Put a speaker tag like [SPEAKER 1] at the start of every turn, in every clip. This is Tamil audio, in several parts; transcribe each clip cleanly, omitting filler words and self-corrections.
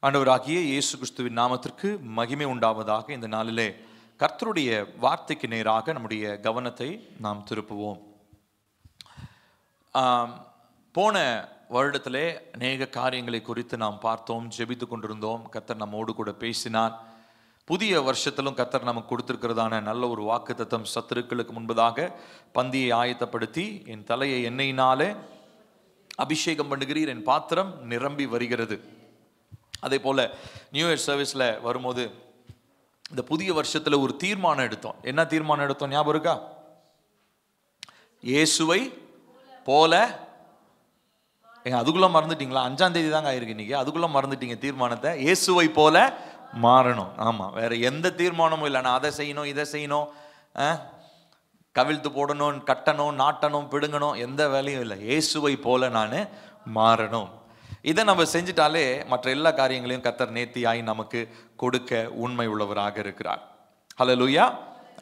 [SPEAKER 1] ஆண்டவராகிய இயேசு கிறிஸ்துவின் நாமத்திற்கு மகிமை உண்டாவதாக. இந்த நாளிலே கர்த்தருடைய வார்த்தைக்கு நேராக நம்முடைய கவனத்தை நாம் திருப்புவோம். போன வருடத்திலே அநேக காரியங்களை குறித்து நாம் பார்த்தோம், ஜெபித்து கொண்டிருந்தோம். கர்த்தர் நம்மோடு கூட பேசினார். புதிய வருஷத்திலும் கர்த்தர் நமக்கு கொடுத்திருக்கிறதான நல்ல ஒரு வாக்குத்தத்தம், சத்துருக்களுக்கு முன்பதாக பந்தியை ஆயத்தப்படுத்தி என் தலையை எண்ணெயினாலே அபிஷேகம் பண்ணுகிறீர், என் பாத்திரம் நிரம்பி வருகிறது. அதே போல் நியூ இயர் சர்வீஸில் வரும்போது இந்த புதிய வருஷத்தில் ஒரு தீர்மானம் எடுத்தோம். என்ன தீர்மானம் எடுத்தோம் ஞாபகம் இருக்கா? இயேசுவை போல. அதுக்குள்ளே மறந்துட்டீங்களா? 5ஆம் தேதி தாங்க ஆயிருக்கு இன்னைக்கு. அதுக்குள்ளே மறந்துட்டீங்க தீர்மானத்தை. இயேசுவை போல மாறணும். ஆமாம், வேற எந்த தீர்மானமும் இல்லை. நான் அதை செய்யணும், இதை செய்யணும், கவிழ்த்து போடணும், கட்டணும், நாட்டணும், பிடுங்கணும், எந்த வேலையும் இல்லை. இயேசுவை போல நான் மாறணும். இதை நம்ம செஞ்சிட்டாலே மற்ற எல்லா காரியங்களையும் கர்த்தர் நேர்த்தியாய் நமக்கு கொடுக்க உண்மை உள்ளவராக இருக்கிறார். ஹல்லேலூயா,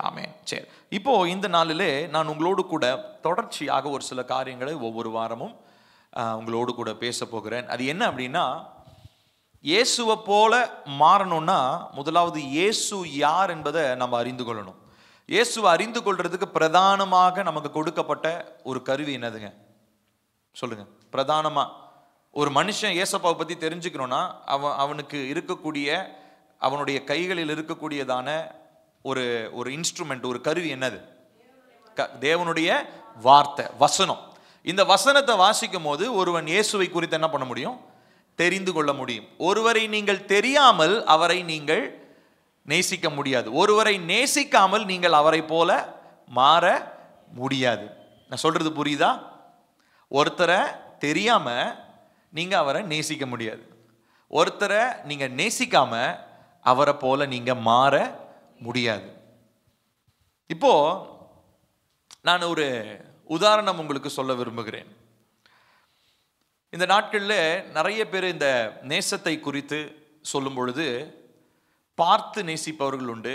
[SPEAKER 1] ஆமென். சரி, இப்போ இந்த நாளிலே நான் உங்களோடு கூட தொடர்ச்சியாக ஒரு சில காரியங்களை ஒவ்வொரு வாரமும் உங்களோடு கூட பேச போகிறேன். அது என்ன அப்படின்னா, இயேசுவை போல மாறணும்னா முதலாவது இயேசு யார் என்பதை நம்ம அறிந்து கொள்ளணும். இயேசுவை அறிந்து கொள்றதுக்கு பிரதானமாக நமக்கு கொடுக்கப்பட்ட ஒரு கருவி என்னதுங்க சொல்லுங்க? பிரதானமா ஒரு மனுஷன் ஏசப்பாவை பற்றி தெரிஞ்சுக்கணும்னா அவனுக்கு இருக்கக்கூடிய, அவனுடைய கைகளில் இருக்கக்கூடியதான ஒரு ஒரு இன்ஸ்ட்ருமெண்ட், ஒரு கருவி என்னது? தேவனுடைய வார்த்தை, வசனம். இந்த வசனத்தை வாசிக்கும் போது ஒருவன் இயேசுவை குறித்து என்ன பண்ண முடியும்? தெரிந்து கொள்ள முடியும். ஒருவரை நீங்கள் தெரியாமல் அவரை நீங்கள் நேசிக்க முடியாது. ஒருவரை நேசிக்காமல் நீங்கள் அவரை போல மாற முடியாது. நான் சொல்றது புரியுதா? ஒருத்தரை தெரியாம நீங்க அவரை நேசிக்க முடியாது. ஒருத்தரை நீங்க நேசிக்காம அவரை போல நீங்க மாற முடியாது. இப்போ நான் ஒரு உதாரணம் உங்களுக்கு சொல்ல விரும்புகிறேன். இந்த நாட்களில் நிறைய பேர் இந்த நேசத்தை குறித்து சொல்லும் பொழுது பார்த்து நேசிப்பவர்கள் உண்டு,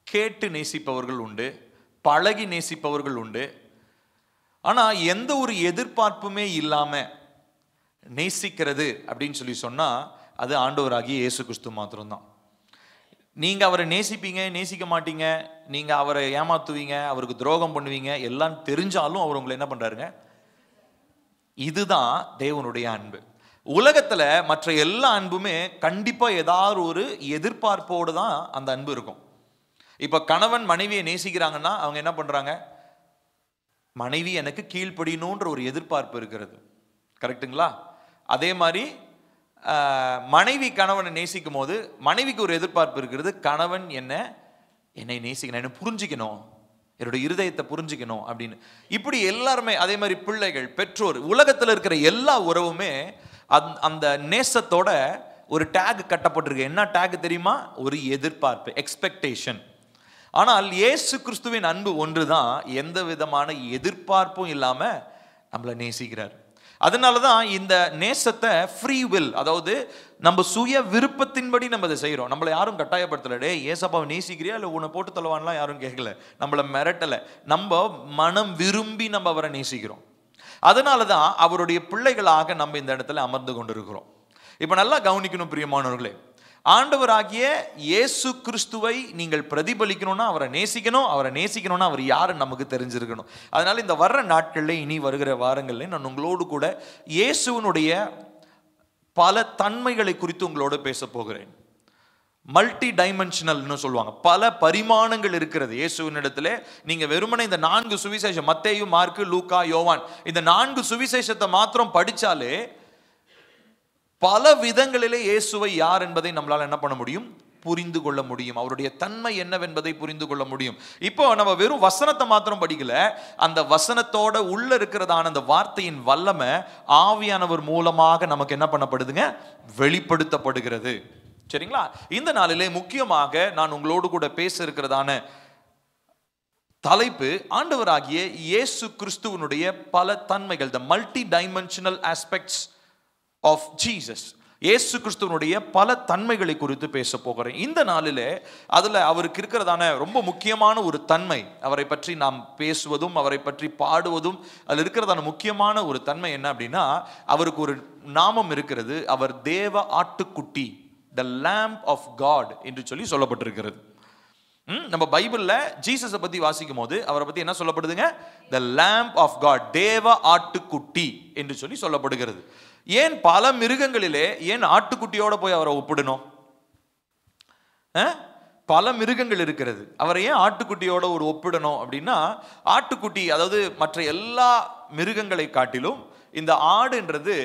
[SPEAKER 1] கேட்டு நேசிப்பவர்கள் உண்டு, பழகி நேசிப்பவர்கள் உண்டு. ஆனால் எந்த ஒரு எதிர்பார்ப்புமே இல்லாமல் நேசிக்கிறது அப்படின்னு சொல்லி சொன்னால் அது ஆண்டவராகிய இயேசு கிறிஸ்து மாத்திரம்தான். நீங்கள் அவரை நேசிப்பீங்க, நேசிக்க மாட்டீங்க, நீங்கள் அவரை ஏமாத்துவீங்க, அவருக்கு துரோகம் பண்ணுவீங்க, எல்லாம் தெரிஞ்சாலும் அவர் உங்களை என்ன பண்ணுறாருங்க? இதுதான் தேவனுடைய அன்பு. உலகத்தில் மற்ற எல்லா அன்புமே கண்டிப்பாக ஏதாவது ஒரு எதிர்பார்ப்போடு தான் அந்த அன்பு இருக்கும். இப்போ கணவன் மனைவியை நேசிக்கிறாங்கன்னா அவங்க என்ன பண்ணுறாங்க? மனைவி எனக்கு கீழ்ப்படியணுன்ற ஒரு எதிர்பார்ப்பு இருக்கிறது. கரெக்டுங்களா? அதே மாதிரி மனைவி கணவனை நேசிக்கும் போது மனைவிக்கு ஒரு எதிர்பார்ப்பு இருக்கிறது. கணவன் என்னை நேசிக்கணும், என்னை புரிஞ்சிக்கணும், என்னுடைய இருதயத்தை புரிஞ்சிக்கணும் அப்படின்னு. இப்படி எல்லாருமே அதே மாதிரி பிள்ளைகள், பெற்றோர், உலகத்தில் இருக்கிற எல்லா உறவுமே அந்த நேசத்தோட ஒரு டேக் கட்டப்பட்டிருக்கு. என்ன டேக் தெரியுமா? ஒரு எதிர்பார்ப்பு, எக்ஸ்பெக்டேஷன். ஆனால் இயேசு கிறிஸ்துவின் அன்பு ஒன்று தான், எந்த விதமான எதிர்பார்ப்பும் இல்லாமல் நம்மளை நேசிக்கிறார். அதனால தான் இந்த நேசத்தை ஃப்ரீ வில், அதாவது நம்ம சுய விருப்பத்தின்படி நம்ம அதை செய்கிறோம். நம்மளை யாரும் கட்டாயப்படுத்தலை. டே ஏசப்பாவை நேசிக்கிறியா இல்லை உன்னை போட்டு தள்ளவான்லாம் யாரும் கேட்கல, நம்மளை மிரட்டலை. நம்ம மனம் விரும்பி நம்ம அவரை நேசிக்கிறோம். அதனால தான் அவருடைய பிள்ளைகளாக நம்ம இந்த இடத்துல அமர்ந்து கொண்டிருக்கிறோம். இப்போ நல்லா கவனிக்கணும் பிரியமானவர்களே, ஆண்டவராகிய இயேசு கிறிஸ்துவை நீங்கள் பிரதிபலிக்கணும்னா அவரை நேசிக்கணும். அவரை நேசிக்கணும்னா அவர் யாருன்னு நமக்கு தெரிஞ்சிருக்கணும். அதனால இந்த வர்ற நாட்களில், இனி வருகிற வாரங்களில் நான் உங்களோடு கூட இயேசுவினுடைய பல தன்மைகளை குறித்து உங்களோடு பேச போகிறேன். மல்டி டைமென்ஷனல்னு சொல்லுவாங்க, பல பரிமாணங்கள் இருக்கிறது இயேசுவினிடத்துல. நீங்க வெறுமனே இந்த 4 சுவிசேஷம், மத்தேயு, மார்க்கு, லூக்கா, யோவான், இந்த 4 சுவிசேஷத்தை மாத்திரம் படிச்சாலே பல விதங்களிலே இயேசுவை யார் என்பதை நம்மளால என்ன பண்ண முடியும்? புரிந்து கொள்ள முடியும். அவருடைய தன்மை என்னவென்பதை புரிந்து கொள்ள முடியும். இப்போ நம்ம வெறும் வசனத்தை மாத்திரம் படிக்கல, அந்த வசனத்தோட உள்ள இருக்கிறதான அந்த வார்த்தையின் வல்லமை ஆவியானவர் மூலமாக நமக்கு என்ன பண்ணப்படுதுங்க? வெளிப்படுத்தப்படுகிறது. சரிங்களா? இந்த நாளிலே முக்கியமாக நான் உங்களோடு கூட பேச இருக்கிறதான தலைப்பு ஆண்டவராகிய இயேசு கிறிஸ்துவனுடைய பல தன்மைகள், the multi dimensional aspects of Jesus. இயேசு கிறிஸ்துவனுடைய பல தன்மைகளை குறித்து பேச போகிறேன் இந்த நாளிலே. அதில் அவருக்கு இருக்கிறதான ரொம்ப முக்கியமான ஒரு தன்மை, அவரை பற்றி நாம் பேசுவதும் அவரை பற்றி பாடுவதும் அதில் இருக்கிறதான முக்கியமான ஒரு தன்மை என்ன அப்படின்னா, அவருக்கு ஒரு நாமம் இருக்கிறது. அவர் தேவ ஆட்டுக்குட்டி, த லேம்ப் ஆஃப் காட் என்று சொல்லி சொல்லப்பட்டிருக்கிறது. நம்ம பைபிள்ல ஜீசஸை பத்தி வாசிக்கும் போது அவரை பத்தி என்ன சொல்லப்படுதுங்க? த லேம்ப் ஆஃப் காட், தேவ ஆட்டுக்குட்டி என்று சொல்லி சொல்லப்படுகிறது. ஏன் பல மிருகங்களிலே ஏன் ஆட்டுக்குட்டியோட போய் அவரை ஒப்பிடணும்? பல மிருகங்கள் இருக்கிறது, அவரை ஏன் ஆட்டுக்குட்டியோட ஒரு ஒப்பிடணும் அப்படின்னா, ஆட்டுக்குட்டி அதாவது மற்ற எல்லா மிருகங்களை காட்டிலும் இந்த ஆடுன்றது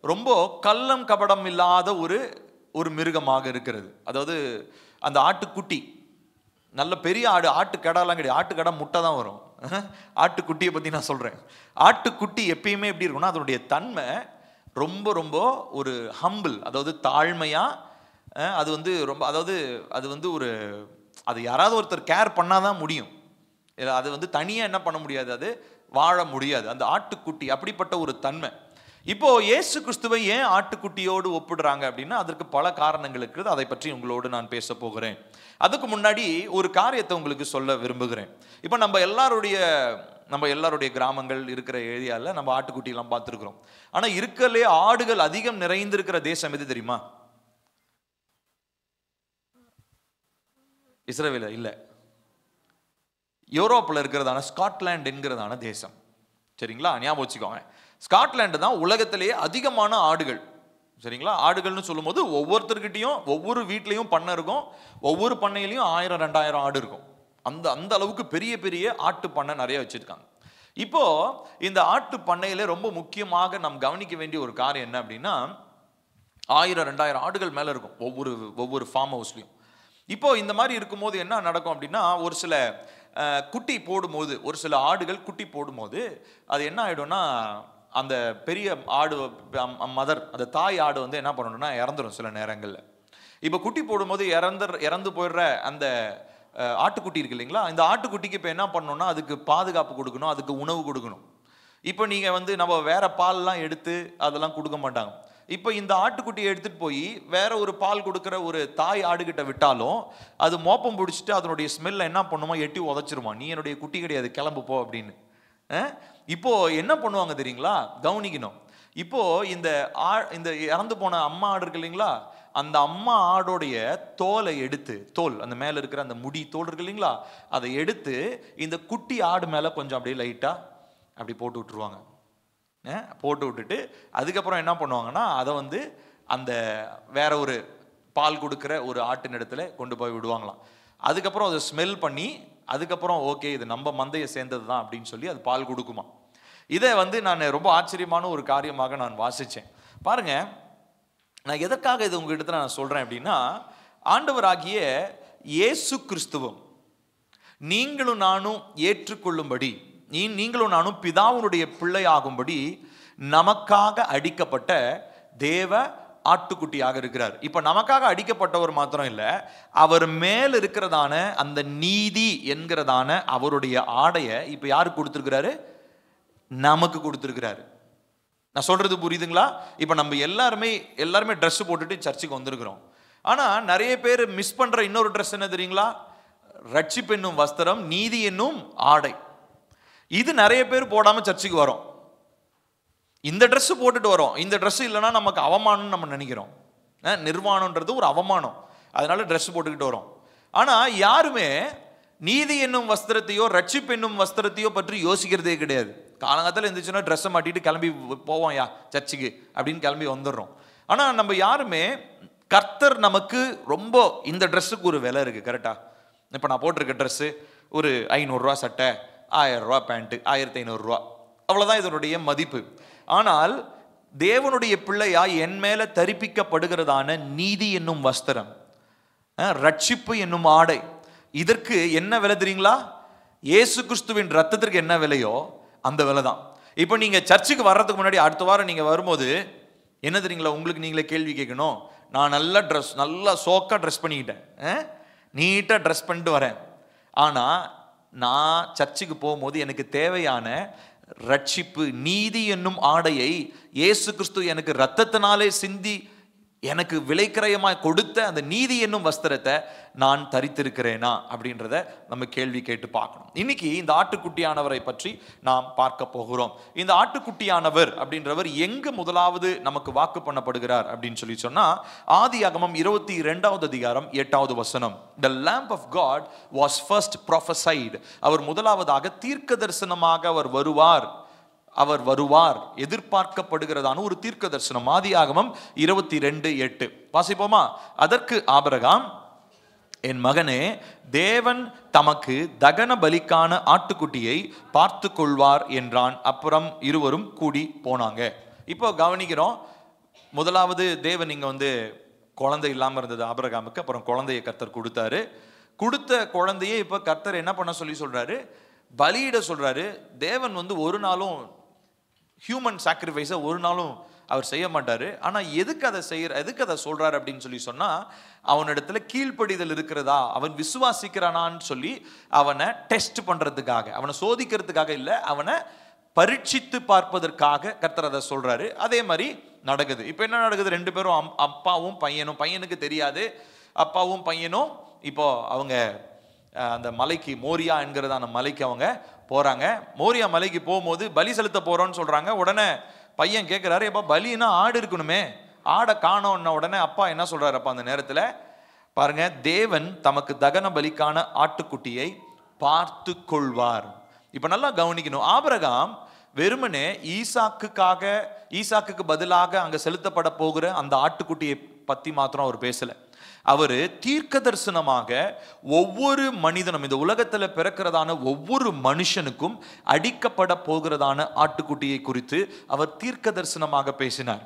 [SPEAKER 1] ரொம்ப கள்ளம் கபடம் இல்லாத ஒரு மிருகமாக இருக்கிறது. அதாவது அந்த ஆட்டுக்குட்டி நல்ல பெரிய ஆடு, ஆட்டுக்கடாலாம் கிடையாது, ஆட்டுக்கடா முட்டை தான் வரும். ஆட்டுக்குட்டியை பற்றி நான் சொல்கிறேன். ஆட்டுக்குட்டி எப்பயுமே எப்படி இருக்கும்னா, அதனுடைய தன்மை ரொம்ப ரொம்ப ஒரு ஹம்பிள், அதாவது தாழ்மையாக, அது வந்து ரொம்ப, அதாவது அது வந்து ஒரு, அது யாராவது ஒருத்தர் கேர் பண்ணாதான் முடியும், அது வந்து தனியாக என்ன பண்ண முடியாது, அது வாழ முடியாது. அந்த ஆட்டுக்குட்டி அப்படிப்பட்ட ஒரு தன்மை. இப்போ இயேசு கிறிஸ்துவை ஏன் ஆட்டுக்குட்டியோடு ஒப்பிடுறாங்க அப்படின்னா, அதற்கு பல காரணங்கள் இருக்குது. அதை பற்றி உங்களோடு நான் பேச போகிறேன். அதுக்கு முன்னாடி ஒரு காரியத்தை உங்களுக்கு சொல்ல விரும்புகிறேன். இப்போ நம்ம எல்லாருடைய கிராமங்கள் இருக்கிற ஏரியாவில் நம்ம ஆட்டுக்குட்டியெல்லாம் பார்த்துருக்குறோம். ஆனால் இருக்கலே ஆடுகள் அதிகம் நிறைந்திருக்கிற தேசம் எது தெரியுமா? இஸ்ரவேல் இல்லை, யூரோப்பில் இருக்கிறதான ஸ்காட்லாந்து என்கிறதான தேசம். சரிங்களா, ஞாபகம் வச்சுக்கோங்க. ஸ்காட்லாந்து தான் உலகத்திலேயே அதிகமான ஆடுகள். சரிங்களா, ஆடுகள்னு சொல்லும் போது ஒவ்வொருத்தர்கிட்டையும் ஒவ்வொரு வீட்லையும் பண்ணை இருக்கும், ஒவ்வொரு பண்ணையிலையும் 1000-2000 ஆடு இருக்கும். அந்த அளவுக்கு பெரிய பெரிய ஆட்டு பண்ணை நிறைய வச்சிருக்காங்க. இப்போ இந்த ஆட்டு பண்ணையில ரொம்ப முக்கியமாக நாம் கவனிக்க வேண்டிய ஒரு காரியம் என்ன அப்படின்னா, 1000-2000 ஆடுகள் மேல இருக்கும் ஒவ்வொரு ஃபார்ம் ஹவுஸ்லையும். இப்போ இந்த மாதிரி இருக்கும்போது என்ன நடக்கும் அப்படின்னா, ஒரு சில குட்டி போடும்போது, ஒரு சில ஆடுகள் குட்டி போடும்போது அது என்ன ஆயிடும்னா, அந்த பெரிய ஆடு மதர், அந்த தாய் ஆடு வந்து என்ன பண்ணணும்னா இறந்துடும் சில நேரங்களில். இப்போ குட்டி போடும்போது இறந்து போயிடுற அந்த ஆட்டுக்குட்டி இருக்கு இல்லைங்களா, இந்த ஆட்டுக்குட்டிக்கு இப்போ என்ன பண்ணணும்னா அதுக்கு பாதுகாப்பு கொடுக்கணும், அதுக்கு உணவு கொடுக்கணும். இப்போ நீங்கள் வந்து நம்ம வேற பால்லாம் எடுத்து அதெல்லாம் கொடுக்க மாட்டாங்க. இப்போ இந்த ஆட்டுக்குட்டியை எடுத்துகிட்டு போய் வேற ஒரு பால் கொடுக்குற ஒரு தாய் ஆடுகிட்ட விட்டாலும் அது மோப்பம் பிடிச்சிட்டு அதனுடைய ஸ்மெல்ல என்ன பண்ணுமா, எட்டி உதச்சிருமா, நீ என்னுடைய குட்டி கிடையாது, கிளம்பு போ அப்படின்னு. இப்போ என்ன பண்ணுவாங்க தெரியுங்களா, கவனிக்கணும். இப்போ இந்த இறந்து போன அம்மா ஆடு இருக்கு இல்லைங்களா, அந்த அம்மா ஆடோடைய தோலை எடுத்து, தோல் அந்த மேல இருக்கிற அந்த முடி தோல் இருக்கு இல்லைங்களா, அதை எடுத்து இந்த குட்டி ஆடு மேல கொஞ்சம் அப்படியே லைட்டா அப்படி போட்டு விட்டுருவாங்க. போட்டு விட்டுட்டு அதுக்கப்புறம் என்ன பண்ணுவாங்கன்னா, அதை வந்து அந்த வேற ஒரு பால் கொடுக்குற ஒரு ஆட்டின் இடத்துல கொண்டு போய் விடுவாங்களாம். அதுக்கப்புறம் அதை ஸ்மெல் பண்ணி அதுக்கப்புறம் ஓகே இது நம்ம மந்தையை சேர்ந்தது தான் அப்படின்னு சொல்லி அது பால் கொடுக்குமா. இதை வந்து நான் ரொம்ப ஆச்சரியமான ஒரு காரியமாக நான் வாசித்தேன். பாருங்க, நான் எதற்காக இது உங்ககிட்ட நான் சொல்றேன் அப்படின்னா, ஆண்டவராகிய இயேசு கிறிஸ்துவும் நீங்களும் நானும் ஏற்றுக்கொள்ளும்படி, நீங்களும் நானும் பிதாவுடைய பிள்ளை ஆகும்படி நமக்காக அடிக்கப்பட்ட தேவ ஆட்டுக்குட்டியாக இருக்கிறார். இப்ப நமக்காக அடிக்கப்பட்டவர் மாத்திரம் இல்ல, அவர் மேல் இருக்கிறதான அந்த நீதி என்கிறதான அவருடைய ஆடைய இப்ப யாருக்கு கொடுத்திருக்கிறாரு? நமக்கு கொடுத்திருக்கிறாரு. நான் சொல்றது புரியுதுங்களா? இப்ப நம்ம எல்லாருமே ட்ரெஸ் போட்டுட்டு சர்ச்சுக்கு வந்திருக்கிறோம். ஆனா நிறைய பேர் மிஸ் பண்ற இன்னொரு ட்ரெஸ் என்ன தெரியுங்களா? ரட்சிப்பு என்னும் வஸ்திரம், நீதி என்னும் ஆடை. இது நிறைய பேர் போடாம சர்ச்சுக்கு வரோம். இந்த ட்ரெஸ் போட்டுட்டு வரோம். இந்த ட்ரெஸ் இல்லைன்னா நமக்கு அவமானம்னு நம்ம நினைக்கிறோம். நிர்வாணம்ன்றது ஒரு அவமானம், அதனால ட்ரெஸ் போட்டுக்கிட்டு வரோம். ஆனா யாருமே நீதி என்னும் வஸ்திரத்தையோ ரட்சிப்பு என்னும் வஸ்திரத்தையோ பற்றி யோசிக்கிறதே கிடையாது. காலங்காலத்தில் இருந்துச்சுன்னா ட்ரெஸ்ஸை மாட்டிட்டு கிளம்பி போவோம் சர்ச்சுக்கு அப்படின்னு கிளம்பி வந்துடுறோம். ஆனா நம்ம யாருமே கர்த்தர் நமக்கு ரொம்ப இந்த ட்ரெஸ்ஸுக்கு ஒரு விலை இருக்கு. கரெக்டா? இப்போ நான் போட்டிருக்க ட்ரெஸ்ஸு ஒரு 500 ரூபா சட்டை, 1000 ரூபா பேண்ட்டு, 1500 ரூபா, அவ்வளோதான் இதனுடைய மதிப்பு. ஆனால் தேவனுடைய பிள்ளையா என் மேல தரிப்பிக்கப்படுகிறதான நீதி என்னும் வஸ்திரம், ரட்சிப்பு என்னும் ஆடை, இதற்கு என்ன விலை தெரியுங்களா? இயேசு கிறிஸ்துவின் ரத்தத்திற்கு என்ன விலையோ அந்த விலை தான். இப்போ நீங்க சர்ச்சுக்கு வர்றதுக்கு முன்னாடி அடுத்த வாரம் நீங்க வரும்போது என்ன தெரியுங்களா, உங்களுக்கு நீங்களே கேள்வி கேட்கணும். நான் நல்லா சோக்கா ட்ரெஸ் பண்ணிக்கிட்டேன், நீட்டா ட்ரெஸ் பண்ணிட்டு வரேன். ஆனா நான் சர்ச்சுக்கு போகும்போது எனக்கு தேவையான ரட்சிப்பு நீதி என்னும் ஆடையை இயேசு கிறிஸ்து எனக்கு ரத்தத்தினாலே சிந்தி எனக்கு விலைக்கிரயமாய் கொடுத்த அந்த நீதி என்னும் வஸ்திரத்தை நான் தரித்திருக்கிறேனா அப்படின்றத நம்ம கேள்வி கேட்டு பார்க்கணும். இன்னைக்கு இந்த ஆட்டுக்குட்டியானவரை பற்றி நாம் பார்க்க போகிறோம். இந்த ஆட்டுக்குட்டியானவர் அப்படின்றவர் எங்கு முதலாவது நமக்கு வாக்கு பண்ணப்படுகிறார் அப்படின்னு சொல்லி சொன்னா, ஆதியாகமம் 22வது அதிகாரம் 8வது வசனம். The lamb of God was first prophesied. அவர் முதலாவதாக தீர்க்க தரிசனமாக அவர் வருவார் எதிர்பார்க்கப்படுகிறதான ஒரு தீர்க்க தரிசனம். ஆதியாகமம் 22:8 வாசிப்போமா? அதற்கு ஆபிரகாம், என் மகனே, தேவன் தமக்கு தகன பலிக்கான ஆட்டுக்குட்டியை பார்த்து கொள்வார் என்றான். அப்புறம் இருவரும் கூடி போனாங்க. இப்போ கவனிக்கிறோம், முதலாவது தேவன் இங்க குழந்தை இல்லாம இருந்தது ஆபிரகாமுக்கு. அப்புறம் குழந்தையை கர்த்தர் கொடுத்தாரு. கொடுத்த குழந்தையே இப்ப கர்த்தர் என்ன பண்ண சொல்லி சொல்றாரு? பலியிட சொல்றாரு. தேவன் ஒரு நாளும் ஹியூமன் சாக்ரிஃபைஸை ஒரு நாளும் அவர் செய்ய மாட்டாரு. ஆனா எதுக்கு அதை சொல்றாரு அப்படின்னு சொல்லி சொன்னா, அவனிடத்துல கீழ்ப்படிதல் இருக்கிறதா, அவன் விசுவாசிக்கிறானான்னு சொல்லி அவனை டெஸ்ட் பண்றதுக்காக, அவனை சோதிக்கிறதுக்காக இல்ல, அவனை பரீட்சித்து பார்ப்பதற்காக கர்த்தர் அதை சொல்றாரு. அதே மாதிரி நடக்குது. இப்ப என்ன நடக்குது? ரெண்டு பேரும் அப்பாவும் பையனும், பையனுக்கு தெரியாது, அப்பாவும் பையனும் இப்போ அவங்க அந்த மலைக்கு, மோரியா என்கிறதான மலைக்கு அவங்க போறாங்க. மோரியா மலைக்கு போகும்போது பலி செலுத்த போறோம்னு சொல்றாங்க. உடனே பையன் கேட்கிறாரு, எப்பா பலினா ஆடு இருக்கணுமே, ஆடை காணோம்னா உடனே அப்பா என்ன சொல்றாரு? அப்பா அந்த நேரத்துல பாருங்க, தேவன் தமக்கு தகன பலிக்கான ஆட்டுக்குட்டியை பார்த்து கொள்வார். இப்ப நல்லா கவனிக்கணும், ஆபிரகாம் வெறுமனே ஈசாக்குக்கு பதிலாக அங்க செலுத்தப்பட போகிற அந்த ஆட்டுக்குட்டியை பத்தி மாத்திரம் அவர் பேசல. அவரு தீர்க்க தரிசனமாக ஒவ்வொரு மனிதனும், இந்த உலகத்துல பிறக்கிறதான ஒவ்வொரு மனுஷனுக்கும் அடிக்கப்பட போகிறதான ஆட்டுக்குட்டியை குறித்து அவர் தீர்க்க தரிசனமாக பேசினார்.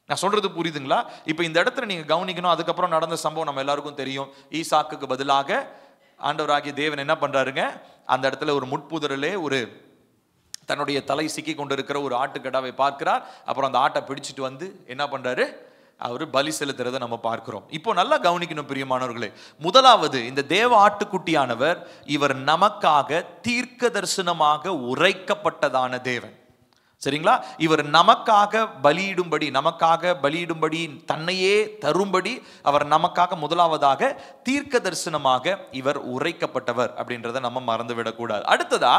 [SPEAKER 1] நான் சொல்றது புரியுதுங்களா? இப்ப இந்த இடத்துல நீங்க கவனிக்கணும். அதுக்கப்புறம் நடந்த சம்பவம் நம்ம எல்லாருக்கும் தெரியும். ஈசாக்குக்கு பதிலாக ஆண்டவராகிய தேவன் என்ன பண்றாருங்க? அந்த இடத்துல ஒரு முட்புதரிலே தன்னுடைய தலை சிக்கி கொண்டிருக்கிற ஒரு ஆட்டுக்கடாவை பார்க்கிறார். அப்புறம் அந்த ஆட்டை பிடிச்சிட்டு என்ன பண்றாரு? அவர் பலி செலுத்துறதை நம்ம பார்க்கிறோம். இப்போ நல்லா கவனிக்கணும் பிரியமானவர்களே. முதலாவது, இந்த தேவ ஆட்டுக்குட்டியானவர் இவர் நமக்காக தீர்க்க தரிசனமாக உரைக்கப்பட்டதான தேவன். சரிங்களா? இவர் நமக்காக பலியிடும்படி தன்னையே தரும்படி அவர் நமக்காக முதலாவதாக தீர்க்க தரிசனமாக இவர் உரைக்கப்பட்டவர் அப்படின்றத நம்ம மறந்துவிடக்கூடாது. அடுத்ததா,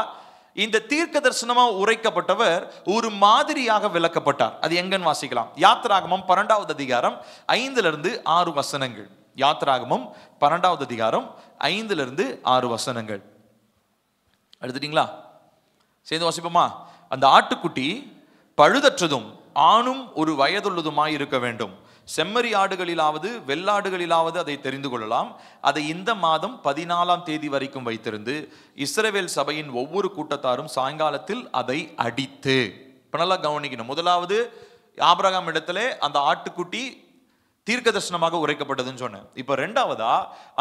[SPEAKER 1] இந்த தீர்க்க தரிசனமா உரைக்கப்பட்டவர் ஒரு மாதிரியாக விளக்கப்பட்டார். அது எங்கன்னு வாசிக்கலாம். யாத்திராகமம் 12வது அதிகாரம் 5-6 வசனங்கள். யாத்திராகமம் 12வது அதிகாரம் 5-6 வசனங்கள். எடுத்துட்டீங்களா? சேர்ந்து வாசிப்போமா? அந்த ஆட்டுக்குட்டி பழுதற்றதும் ஆணும் ஒரு வயதுள்ளதுமாய் இருக்க வேண்டும். செம்மறி ஆடுகளிலாவது வெள்ளாடுகளிலாவது அதை தெரிந்து கொள்ளலாம். அதை இந்த மாதம் 14ஆம் தேதி வரைக்கும் வைத்திருந்து இஸ்ரவேல் சபையின் ஒவ்வொரு கூட்டத்தாரும் சாயங்காலத்தில் அதை அடித்து. இப்ப நல்லா கவனிக்கணும். முதலாவது, ஆபிரகாம் இடத்துல அந்த ஆட்டுக்குட்டி தீர்க்க தரிசனமாக உரைக்கப்பட்டதுன்னு சொன்னேன். இப்ப ரெண்டாவதா,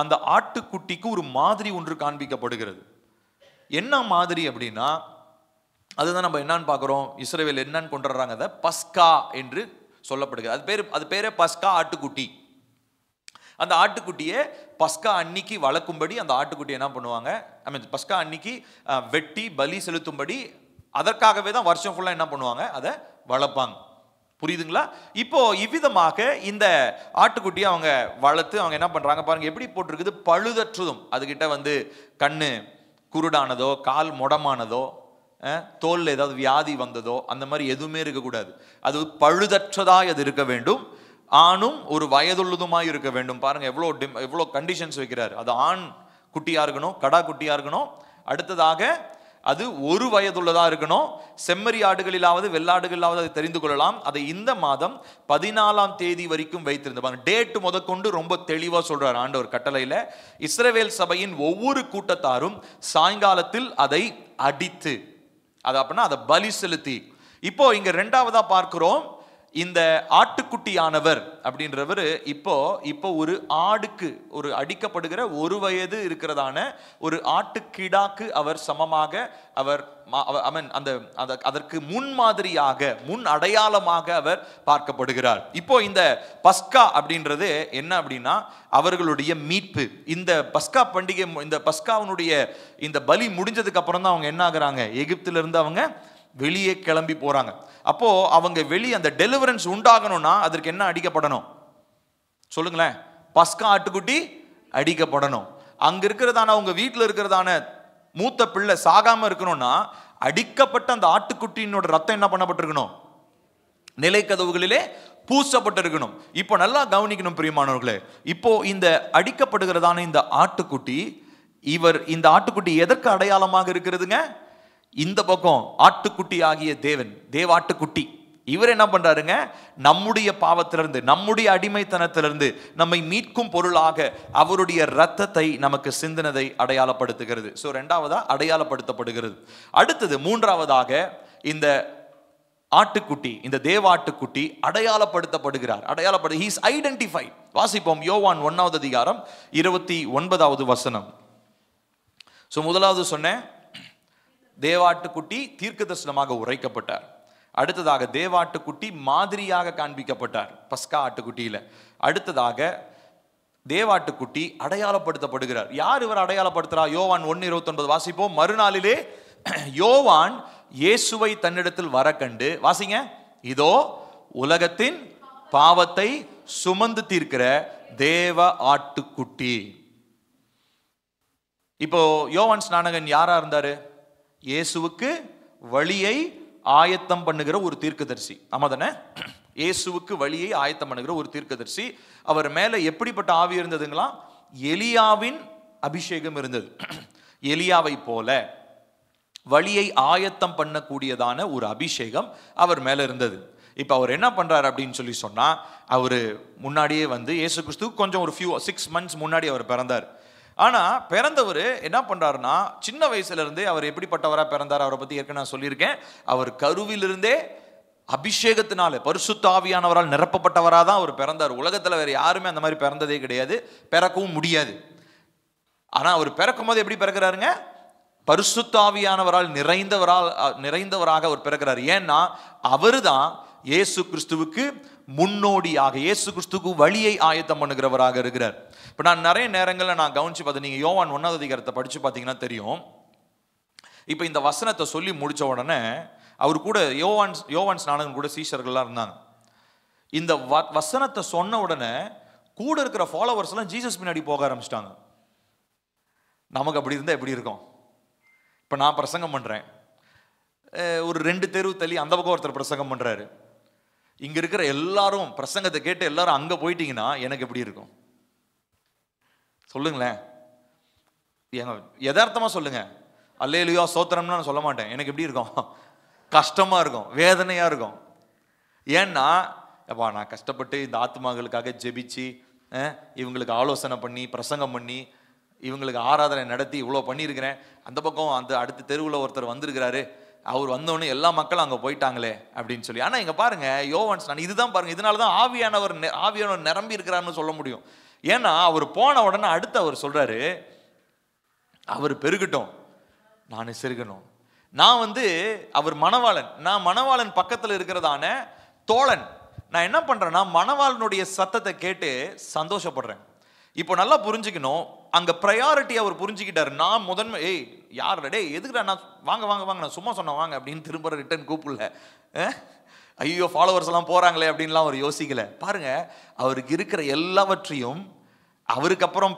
[SPEAKER 1] அந்த ஆட்டுக்குட்டிக்கு ஒரு மாதிரி ஒன்று காண்பிக்கப்படுகிறது. என்ன மாதிரி அப்படின்னா, அதுதான் நம்ம என்னன்னு பார்க்கிறோம். இஸ்ரவேல் என்னன்னு கொண்டு வர்றாங்க? அதை பஸ்கா என்று சொல்லப்படுகிறது. அது பேரே பஸ்கா ஆட்டுக்குட்டி. அந்த ஆட்டுக்குட்டியை பஸ்கா அன்னைக்கு வளர்க்கும்படி அந்த ஆட்டுக்குட்டி என்ன பண்ணுவாங்க? பஸ்கா அன்னைக்கு வெட்டி பலி செலுத்தும்படி, அதற்காகவே தான் வருஷம் ஃபுல்லா என்ன பண்ணுவாங்க? அதை வளர்ப்பாங்க. புரியுதுங்களா? இப்போ இவ்விதமாக இந்த ஆட்டுக்குட்டியை அவங்க வளர்த்து அவங்க என்ன பண்றாங்க பாருங்க, எப்படி போட்டிருக்குது? பழுதற்றதும். அதுகிட்ட கண்ணு குருடானதோ, கால் முடமானதோ, தோல்ல ஏதாவது வியாதி வந்ததோ அந்த மாதிரி எதுவுமே இருக்கக்கூடாது. அது பழுதற்றதாய் அது இருக்க வேண்டும். ஆணும் ஒரு வயதுள்ளதுமாய் இருக்க வேண்டும். பாருங்க எவ்வளோ கண்டிஷன்ஸ் வைக்கிறாரு. அது ஆண் குட்டியா இருக்கணும், கடா குட்டியா இருக்கணும். அடுத்ததாக அது ஒரு வயதுள்ளதா இருக்கணும். செம்மறி ஆடுகளிலாவது வெள்ளாடுகளிலாவது அதை தெரிந்து கொள்ளலாம். அதை இந்த மாதம் 14ஆம் தேதி வரைக்கும் வைத்திருந்தாங்க. டேட் முதற்கொண்டு ரொம்ப தெளிவா சொல்றாரு ஆண்டவர் கட்டளையில. இஸ்ரவேல் சபையின் ஒவ்வொரு கூட்டத்தாரும் சாயங்காலத்தில் அதை அடித்து, அது அப்படின்னா அதை பலி செலுத்தி. இப்போ இங்க ரெண்டாவதா பார்க்கிறோம், இந்த ஆட்டுக்குட்டியானவர் அப்படின்றவர் இப்போ ஒரு ஆடுக்கு, ஒரு அடிக்கப்படுகிற ஒரு வயது இருக்கிறதான ஒரு ஆட்டுக்கிடாக்கு அவர் சமமாக அதற்கு முன்மாதிரியாக, முன் அடையாளமாக அவர் பார்க்கப்படுகிறார். இப்போ இந்த பஸ்கா அப்படின்றது என்ன அப்படின்னா, அவர்களுடைய மீட்பு. இந்த பஸ்கா பண்டிகை, இந்த பஸ்காவினுடைய இந்த பலி முடிஞ்சதுக்கு அப்புறம் தான் அவங்க என்ன ஆகுறாங்க? எகிப்தில இருந்து அவங்க வெளியே கிளம்பி போறாங்க. அப்போ அவங்க அந்த டெலிவரன்ஸ் உண்டாகணும்னா அதற்கு என்ன அடிக்கப்படணும்? சொல்லுங்களேன். பஸ்கா ஆட்டுக்குட்டி அடிக்கப்படணும். அங்க இருக்கிறதான உங்க வீட்டில் இருக்கிறதான மூத்த பிள்ளை சாகாம இருக்கணும்னா அடிக்கப்பட்ட அந்த ஆட்டுக்குட்டியினோட ரத்தம் என்ன பண்ணப்பட்டிருக்கணும்? நிலைக்கதவுகளிலே பூசப்பட்டிருக்கணும். இப்போ நல்லா கவனிக்கணும் பிரியமானவர்களே. இப்போ இந்த அடிக்கப்படுகிறதான இந்த ஆட்டுக்குட்டி, இந்த ஆட்டுக்குட்டி எதற்கு அடையாளமாக இருக்கிறதுங்க? இந்த பக்கம் ஆட்டுக்குட்டி ஆகிய தேவாட்டுக்குட்டி இவர் என்ன பண்றாருங்க? நம்முடைய பாவத்திலிருந்து, நம்முடைய அடிமைத்தனத்திலிருந்து நம்மை மீட்கும் பொருளாக அவருடைய இரத்தத்தை நமக்கு சிந்தினதை அடையாளப்படுத்துகிறது. ஸோ ரெண்டாவதா அடையாளப்படுத்தப்படுகிறது. அடுத்தது மூன்றாவதாக இந்த ஆட்டுக்குட்டி, இந்த தேவாட்டுக்குட்டி அடையாளப்படுத்தப்படுகிறார். he is identified. வாசிப்போம் யோவான் 1வது அதிகாரம் 29வது வசனம். ஸோ முதலாவது சொன்னேன், தேவாட்டுக்குட்டி தீர்க்கதரிசனமாக உரைக்கப்பட்டார். அடுத்ததாக தேவாட்டுக்குட்டி மாதிரியாக காண்பிக்கப்பட்டார் பஸ்கா ஆட்டுக்குட்டியில. அடுத்ததாக தேவாட்டுக்குட்டி அடையாளப்படுத்தப்படுகிறார். யார் இவர் அடையாளப்படுத்துறா? யோவான் 1:29 வாசிப்போம். மறுநாளிலே யோவான் இயேசுவை தன்னிடத்தில் வர கண்டு, வாசிங்க, இதோ உலகத்தின் பாவத்தை சுமந்து தீர்க்கிற தேவ ஆட்டுக்குட்டி. இப்போ யோவான் ஸ்நானகன் யாரா இருந்தாரு? இயேசுவுக்கு வழியை ஆயத்தம் பண்ணுகிற ஒரு தீர்க்கதரிசி. ஆமா தானே? இயேசுவுக்கு வழியை ஆயத்தம் பண்ணுகிற ஒரு தீர்க்கதரிசி. அவர் மேல எப்படிப்பட்ட ஆவி இருந்ததுங்களா? எலியாவின் அபிஷேகம் இருந்தது. எலியாவை போல வழியை ஆயத்தம் பண்ணக்கூடியதான ஒரு அபிஷேகம் அவர் மேல இருந்தது. இப்ப அவர் என்ன பண்றாரு அப்படின்னு சொல்லி சொன்னா, அவரு முன்னாடியே இயேசு கிறிஸ்து கொஞ்சம் ஒரு 6 months முன்னாடி அவர் பிறந்தார். ஆனா பிறந்தவர் என்ன பண்றாருன்னா, சின்ன வயசுல இருந்தே அவர் எப்படிப்பட்டவரா பிறந்தார் அவரை பத்தி ஏற்கனவே நான் சொல்லியிருக்கேன். அவர் கருவிலிருந்தே அபிஷேகத்தினால பரிசுத்த ஆவியானவரால் நிரப்பப்பட்டவராக தான் அவர் பிறந்தார். உலகத்துல வேற யாருமே அந்த மாதிரி பிறந்ததே கிடையாது, பிறக்கவும் முடியாது. ஆனா அவர் பிறக்கும் போது எப்படி பிறக்கிறாருங்க? பரிசுத்த ஆவியானவரால் நிறைந்தவராக அவர் பிறக்கிறார். ஏன்னா அவரு தான் இயேசு கிறிஸ்துவுக்கு முன்னோடியாக, இயேசு கிறிஸ்துவுக்கு வழியை ஆயத்தம் பண்ணுகிறவராக இருக்கிறார். இப்ப நான் நிறைய நேரங்களில் நான் கவனிச்சு பார்த்தேன். நீங்க யோவான் 1வது அதிகாரத்தை படிச்சு பார்த்தீங்கன்னா தெரியும். இப்ப இந்த வசனத்தை சொல்லி முடிச்ச உடனே அவர் கூட யோவான் ஸ்நானகன் கூட சீஷர்கள்லாம் இருந்தாங்க. இந்த வசனத்தை சொன்ன உடனே கூட இருக்கிற ஃபாலோவர்ஸ் எல்லாம் ஜீசஸ் பின்னாடி போக ஆரம்பிச்சிட்டாங்க. நமக்கு அப்படி இருந்தா எப்படி இருக்கும்? இப்ப நான் பிரசங்கம் பண்றேன், ஒரு 2 தெருவு தள்ளி அந்த பக்கம் ஒருத்தர் பிரசங்கம் பண்றாரு. இங்க இருக்கிற எல்லாரும் பிரசங்கத்தை கேட்டு எல்லாரும் அங்க போயிட்டீங்கன்னா எனக்கு எப்படி இருக்கும் சொல்லுங்களேன்? யதார்த்தமா சொல்லுங்க. அல்லேலூயா சோத்திரம்னு நான் சொல்ல மாட்டேன். எனக்கு எப்படி இருக்கும்? கஷ்டமா இருக்கும், வேதனையா இருக்கும். ஏன்னா அப்பா நான் கஷ்டப்பட்டு இந்த ஆத்மாக்களுக்காக ஜெபிச்சு, இவங்களுக்கு ஆலோசனை பண்ணி, பிரசங்கம் பண்ணி, இவங்களுக்கு ஆராதனை நடத்தி இவ்வளோ பண்ணியிருக்கிறேன். அந்த பக்கம் அந்த அடுத்த தெருவில் ஒருத்தர் வந்திருக்கிறாரு, அவர் வந்தோடனே எல்லா மக்களும் அங்கே போயிட்டாங்களே அப்படின்னு சொல்லி. ஆனால் இங்கே பாருங்க யோவான் ஸ்நானன் இதுதான் பாருங்க, இதனால தான் ஆவியானவர் நிரம்பி இருக்கிறாருன்னு சொல்ல முடியும். ஏன்னா அவர் போன உடனே அடுத்து அவர் சொல்றாரு, அவர் பெருகட்டும் நான் சிறுகணும். நான் அவர் மணவாளன், நான் மணவாளன் பக்கத்தில் இருக்கிறதான தோழன். நான் என்ன பண்றேன்னா மணவாளனுடைய சத்தத்தை கேட்டு சந்தோஷப்படுறேன். இப்போ நல்லா புரிஞ்சுக்கணும், அங்க ப்ரையாரிட்டி அவர் புரிஞ்சுக்கிட்டாரு. நான் முதன்மை, யார் டே எதுக்குடா நான் வாங்க வாங்க வாங்க நான் சும்மா சொன்னேன் வாங்க அப்படின்னு திரும்ப ரிட்டர்ன் கூப்பிடல. ஐயோ ஃபாலோவர்ஸ் எல்லாம் போறாங்களே அப்படின்லாம் அவர் யோசிக்கல. பாருங்க, அவருக்கு இருக்கிற எல்லாவற்றையும் அவருக்கு அப்புறம்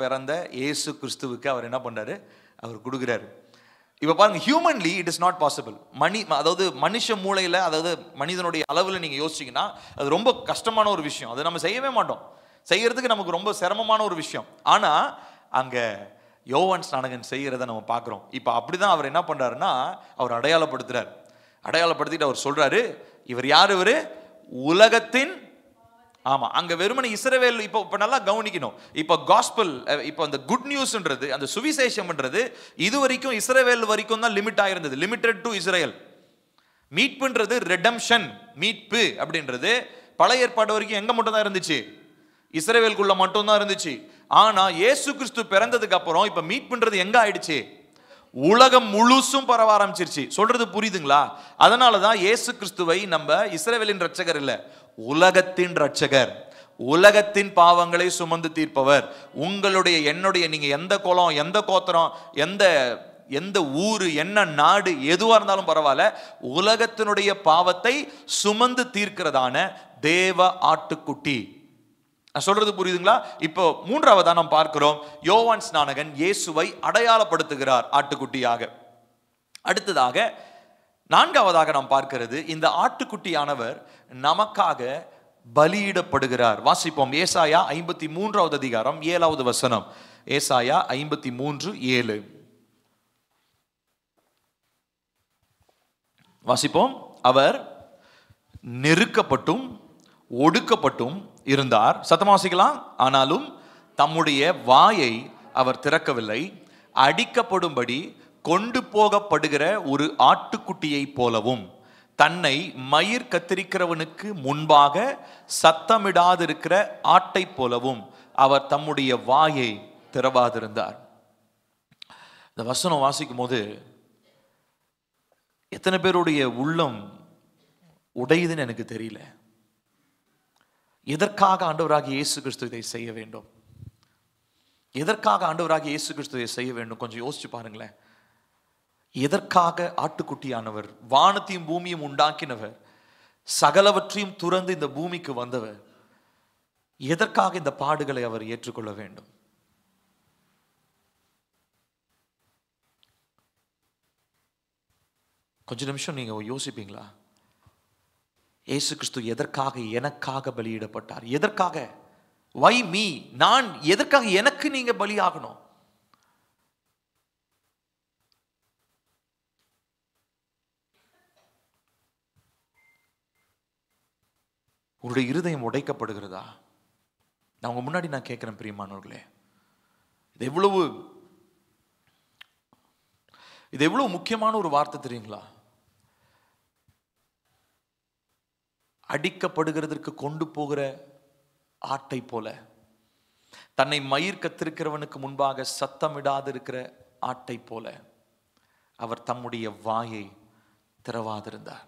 [SPEAKER 1] பிறந்த இயேசு கிறிஸ்துவுக்கு அவர் என்ன பண்றாரு? அவர் கொடுக்குறாரு. இப்ப பாருங்க, humanly it is not possible. அதாவது மனுஷ மூளையில, அதாவது மனிதனுடைய அளவில் நீங்க யோசிச்சீங்கன்னா அது ரொம்ப கஷ்டமான ஒரு விஷயம். அதை நம்ம செய்யவே மாட்டோம், செய்யறதுக்கு நமக்கு ரொம்ப சிரமமான ஒரு விஷயம். ஆனா அங்க யோவான் ஸ்நானகன் செய்யறத நம்ம பார்க்கிறோம். இப்ப அப்படிதான் அவர் என்ன பண்றாருன்னா அவர் அடையாளப்படுத்திட்டு அவர் சொல்றாரு, இவர் யாரு? இவரு உலகத்தின், ஆமா அங்க வெறுமனே இஸ்ரவேல். இப்ப நல்லா கவனிக்கணும். இப்ப காஸ்பல், இப்ப அந்த குட் நியூஸ்ன்றது, அந்த சுவிசேஷம்ன்றது இது வரைக்கும் இஸ்ரவேல் வரைக்கும் தான் லிமிட் ஆயிருந்தது, லிமிட்டட் டு இஸ்ரேல். மீட்புன்றது ரெடம்ஷன், மீட்பு அப்படின்றது பழைய ஏற்பாடு வரைக்கும் எங்க மட்டும் தான் இருந்துச்சு? இஸ்ரவேலுக்குள்ள மட்டும் தான் இருந்துச்சு. ஆனா இயேசு கிறிஸ்து பிறந்ததுக்கு அப்புறம் இப்ப மீட்புன்றது எங்க ஆயிடுச்சு? உலகம் முழுசும் பரவ ஆரம்பிச்சிருச்சு. சொல்றது புரியுதுங்களா? அதனாலதான் இயேசு கிறிஸ்துவை நம்ம இஸ்ரவேலின் ரட்சகர் இல்ல, உலகத்தின் ரட்சகர், உலகத்தின் பாவங்களை சுமந்து தீர்ப்பவர். உங்களுடைய என்னுடைய நீங்க எந்த குலம், எந்த கோத்திரம், எந்த ஊரு, என்ன நாடு, எதுவா இருந்தாலும் பரவாயில்ல, உலகத்தினுடைய பாவத்தை சுமந்து தீர்க்கிறதான தேவ ஆட்டுக்குட்டி. நான் சொல்றது புரியுதுங்களா? இப்போ மூன்றாவதா நாம் பார்க்கிறோம், யோவான் ஸ்நானகன் இயேசுவை அடையாளப்படுத்துகிறார் ஆட்டுக்குட்டியாக. அடுத்ததாக நான்காவதாக நாம் பார்க்கிறது, இந்த ஆட்டுக்குட்டியானவர் நமக்காக பலியிடப்படுகிறார். வாசிப்போம் ஏசாயா 53வது அதிகாரம் 7வது வசனம். ஏசாயா 53:7 வாசிப்போம். அவர் நெருக்கப்பட்டும் ஒடுக்கப்பட்டும் இருந்தார். சத்தமா வாசிக்கலாம். ஆனாலும் தம்முடைய வாயை அவர் திறக்கவில்லை. அடிக்கப்படும்படி கொண்டு போகப்படுகிற ஒரு ஆட்டுக்குட்டியை போலவும், தன்னை மயிர் கத்திரிக்கிறவனுக்கு முன்பாக சத்தமிடாதிருக்கிற ஆட்டை போலவும் அவர் தம்முடைய வாயை திறவாதிருந்தார். இந்த வசனம் வாசிக்கும் போது எத்தனை பேருடைய உள்ளம் உடையுதுன்னு எனக்கு தெரியல. எதற்காக ஆண்டவராகிய இயேசு கிறிஸ்து இதை செய்ய வேண்டும்? எதற்காக ஆண்டவராகிய இயேசு கிறிஸ்து இதை செய்ய வேண்டும்? கொஞ்சம் யோசிச்சு பாருங்களேன். எதற்காக ஆட்டுக்குட்டியானவர், வானத்தையும் பூமியும் உண்டாக்கினவர், சகலவற்றையும் துறந்து இந்த பூமிக்கு வந்தவர், எதற்காக இந்த பாடுகளை அவர் ஏற்றுக்கொள்ள வேண்டும்? கொஞ்ச நிமிஷம் நீங்க யோசிப்பீங்களா? இயேசு கிறிஸ்து எதற்காக எனக்காக பலியிடப்பட்டார்? எதற்காக? Why me? நான் எதற்காக எனக்கு நீங்க பலியாகணும்? உங்களுடைய இருதயம் உடைக்கப்படுகிறதா? நான் உங்க முன்னாடி நான் கேட்கிறேன் பிரியமானவர்களே, இது எவ்வளவு முக்கியமான ஒரு வார்த்தை தெரியுங்களா? அடிக்கப்படுகிறதற்கு கொண்டு போகிற ஆட்டை போல, தன்னை மயிர் கத்திருக்கிறவனுக்கு முன்பாக சத்தமிடாது இருக்கிற ஆட்டை போல அவர் தம்முடைய வாயை திறவாதிருந்தார்.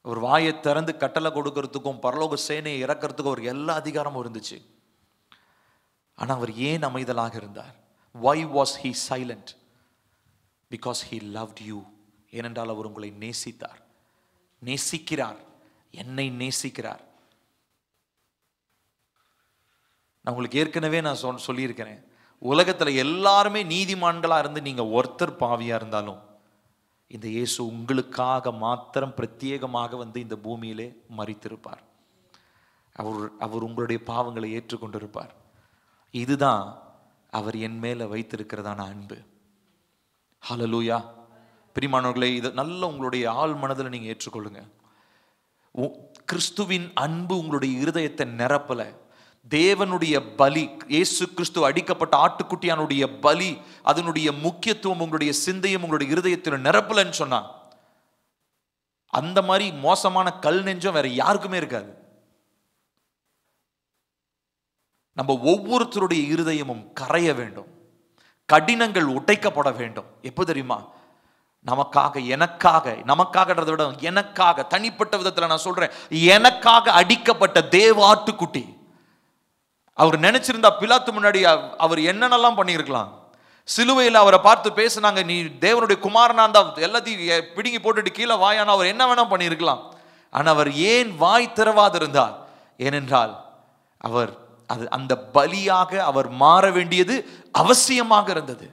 [SPEAKER 1] ஒரு வாயை திறந்து கட்டளை கொடுக்கறதுக்கும் பரலோக சேனையை இறக்கிறதுக்கும் ஒரு எல்லா அதிகாரமும் இருந்துச்சு. ஆனா அவர் ஏன் அமைதலாக இருந்தார்? Why was he silent? Because he loved you. ஏனென்றால் அவர் உங்களை நேசித்தார், நேசிக்கிறார், என்னை நேசிக்கிறார். நான் உங்களுக்கு ஏற்கனவே நான் சொல்லியிருக்கிறேன், உலகத்துல எல்லாருமே நீதிமான்களா இருந்து நீங்க ஒருத்தர் பாவியா இருந்தாலும், இந்த இயேசு உங்களுக்காக மாத்திரம் பிரத்யேகமாக வந்து இந்த பூமியிலே மரித்திருப்பார். அவர் உங்களுடைய பாவங்களை ஏற்றுக்கொண்டிருப்பார். இதுதான் அவர் என் மேல வைத்திருக்கிறதான அன்பு. ஹல்லேலூயா. பிரியமானவர்களே, இது நல்ல உங்களுடைய ஆழ் மனதில் நீங்க ஏற்றுக்கொள்ளுங்க. கிறிஸ்துவின் அன்பு உங்களுடைய இருதயத்தை நிரப்பல. தேவனுடைய பலி, இயேசு கிறிஸ்து அடிக்கப்பட்ட ஆட்டுக்குட்டியானுடைய பலி, அதனுடைய முக்கியத்துவம் உங்களுடைய சிந்தையும் உங்களுடைய இருதயத்தில் நிரப்பலன்னு சொன்னா, அந்த மாதிரி மோசமான கல் நெஞ்சம் வேற யாருக்குமே இருக்காது. நம்ம ஒவ்வொருத்தருடைய இருதயமும் கரைய வேண்டும், கடினங்கள் உடைக்கப்பட வேண்டும். எப்போ தெரியுமா? நமக்காக, நமக்காகன்றதை விட எனக்காக, தனிப்பட்ட விதத்தில் நான் சொல்றேன், எனக்காக அடிக்கப்பட்ட தேவ ஆட்டுக்குட்டி. அவர் நினைச்சிருந்தா பிலாத்து முன்னாடி அவர் என்னென்னலாம் பண்ணியிருக்கலாம். சிலுவையில் அவரை பார்த்து பேசினாங்க, நீ தேவனுடைய குமாரனா இருந்தா எல்லாத்தையும் பிடுங்கி போட்டுட்டு கீழே வாயானா அவர் என்ன வேணா பண்ணியிருக்கலாம். ஆனா அவர் ஏன் வாய் திறவாதிருந்தார்? ஏனென்றால் அவர் அந்த பலியாக அவர் மாற வேண்டியது அவசியமாக இருந்தது.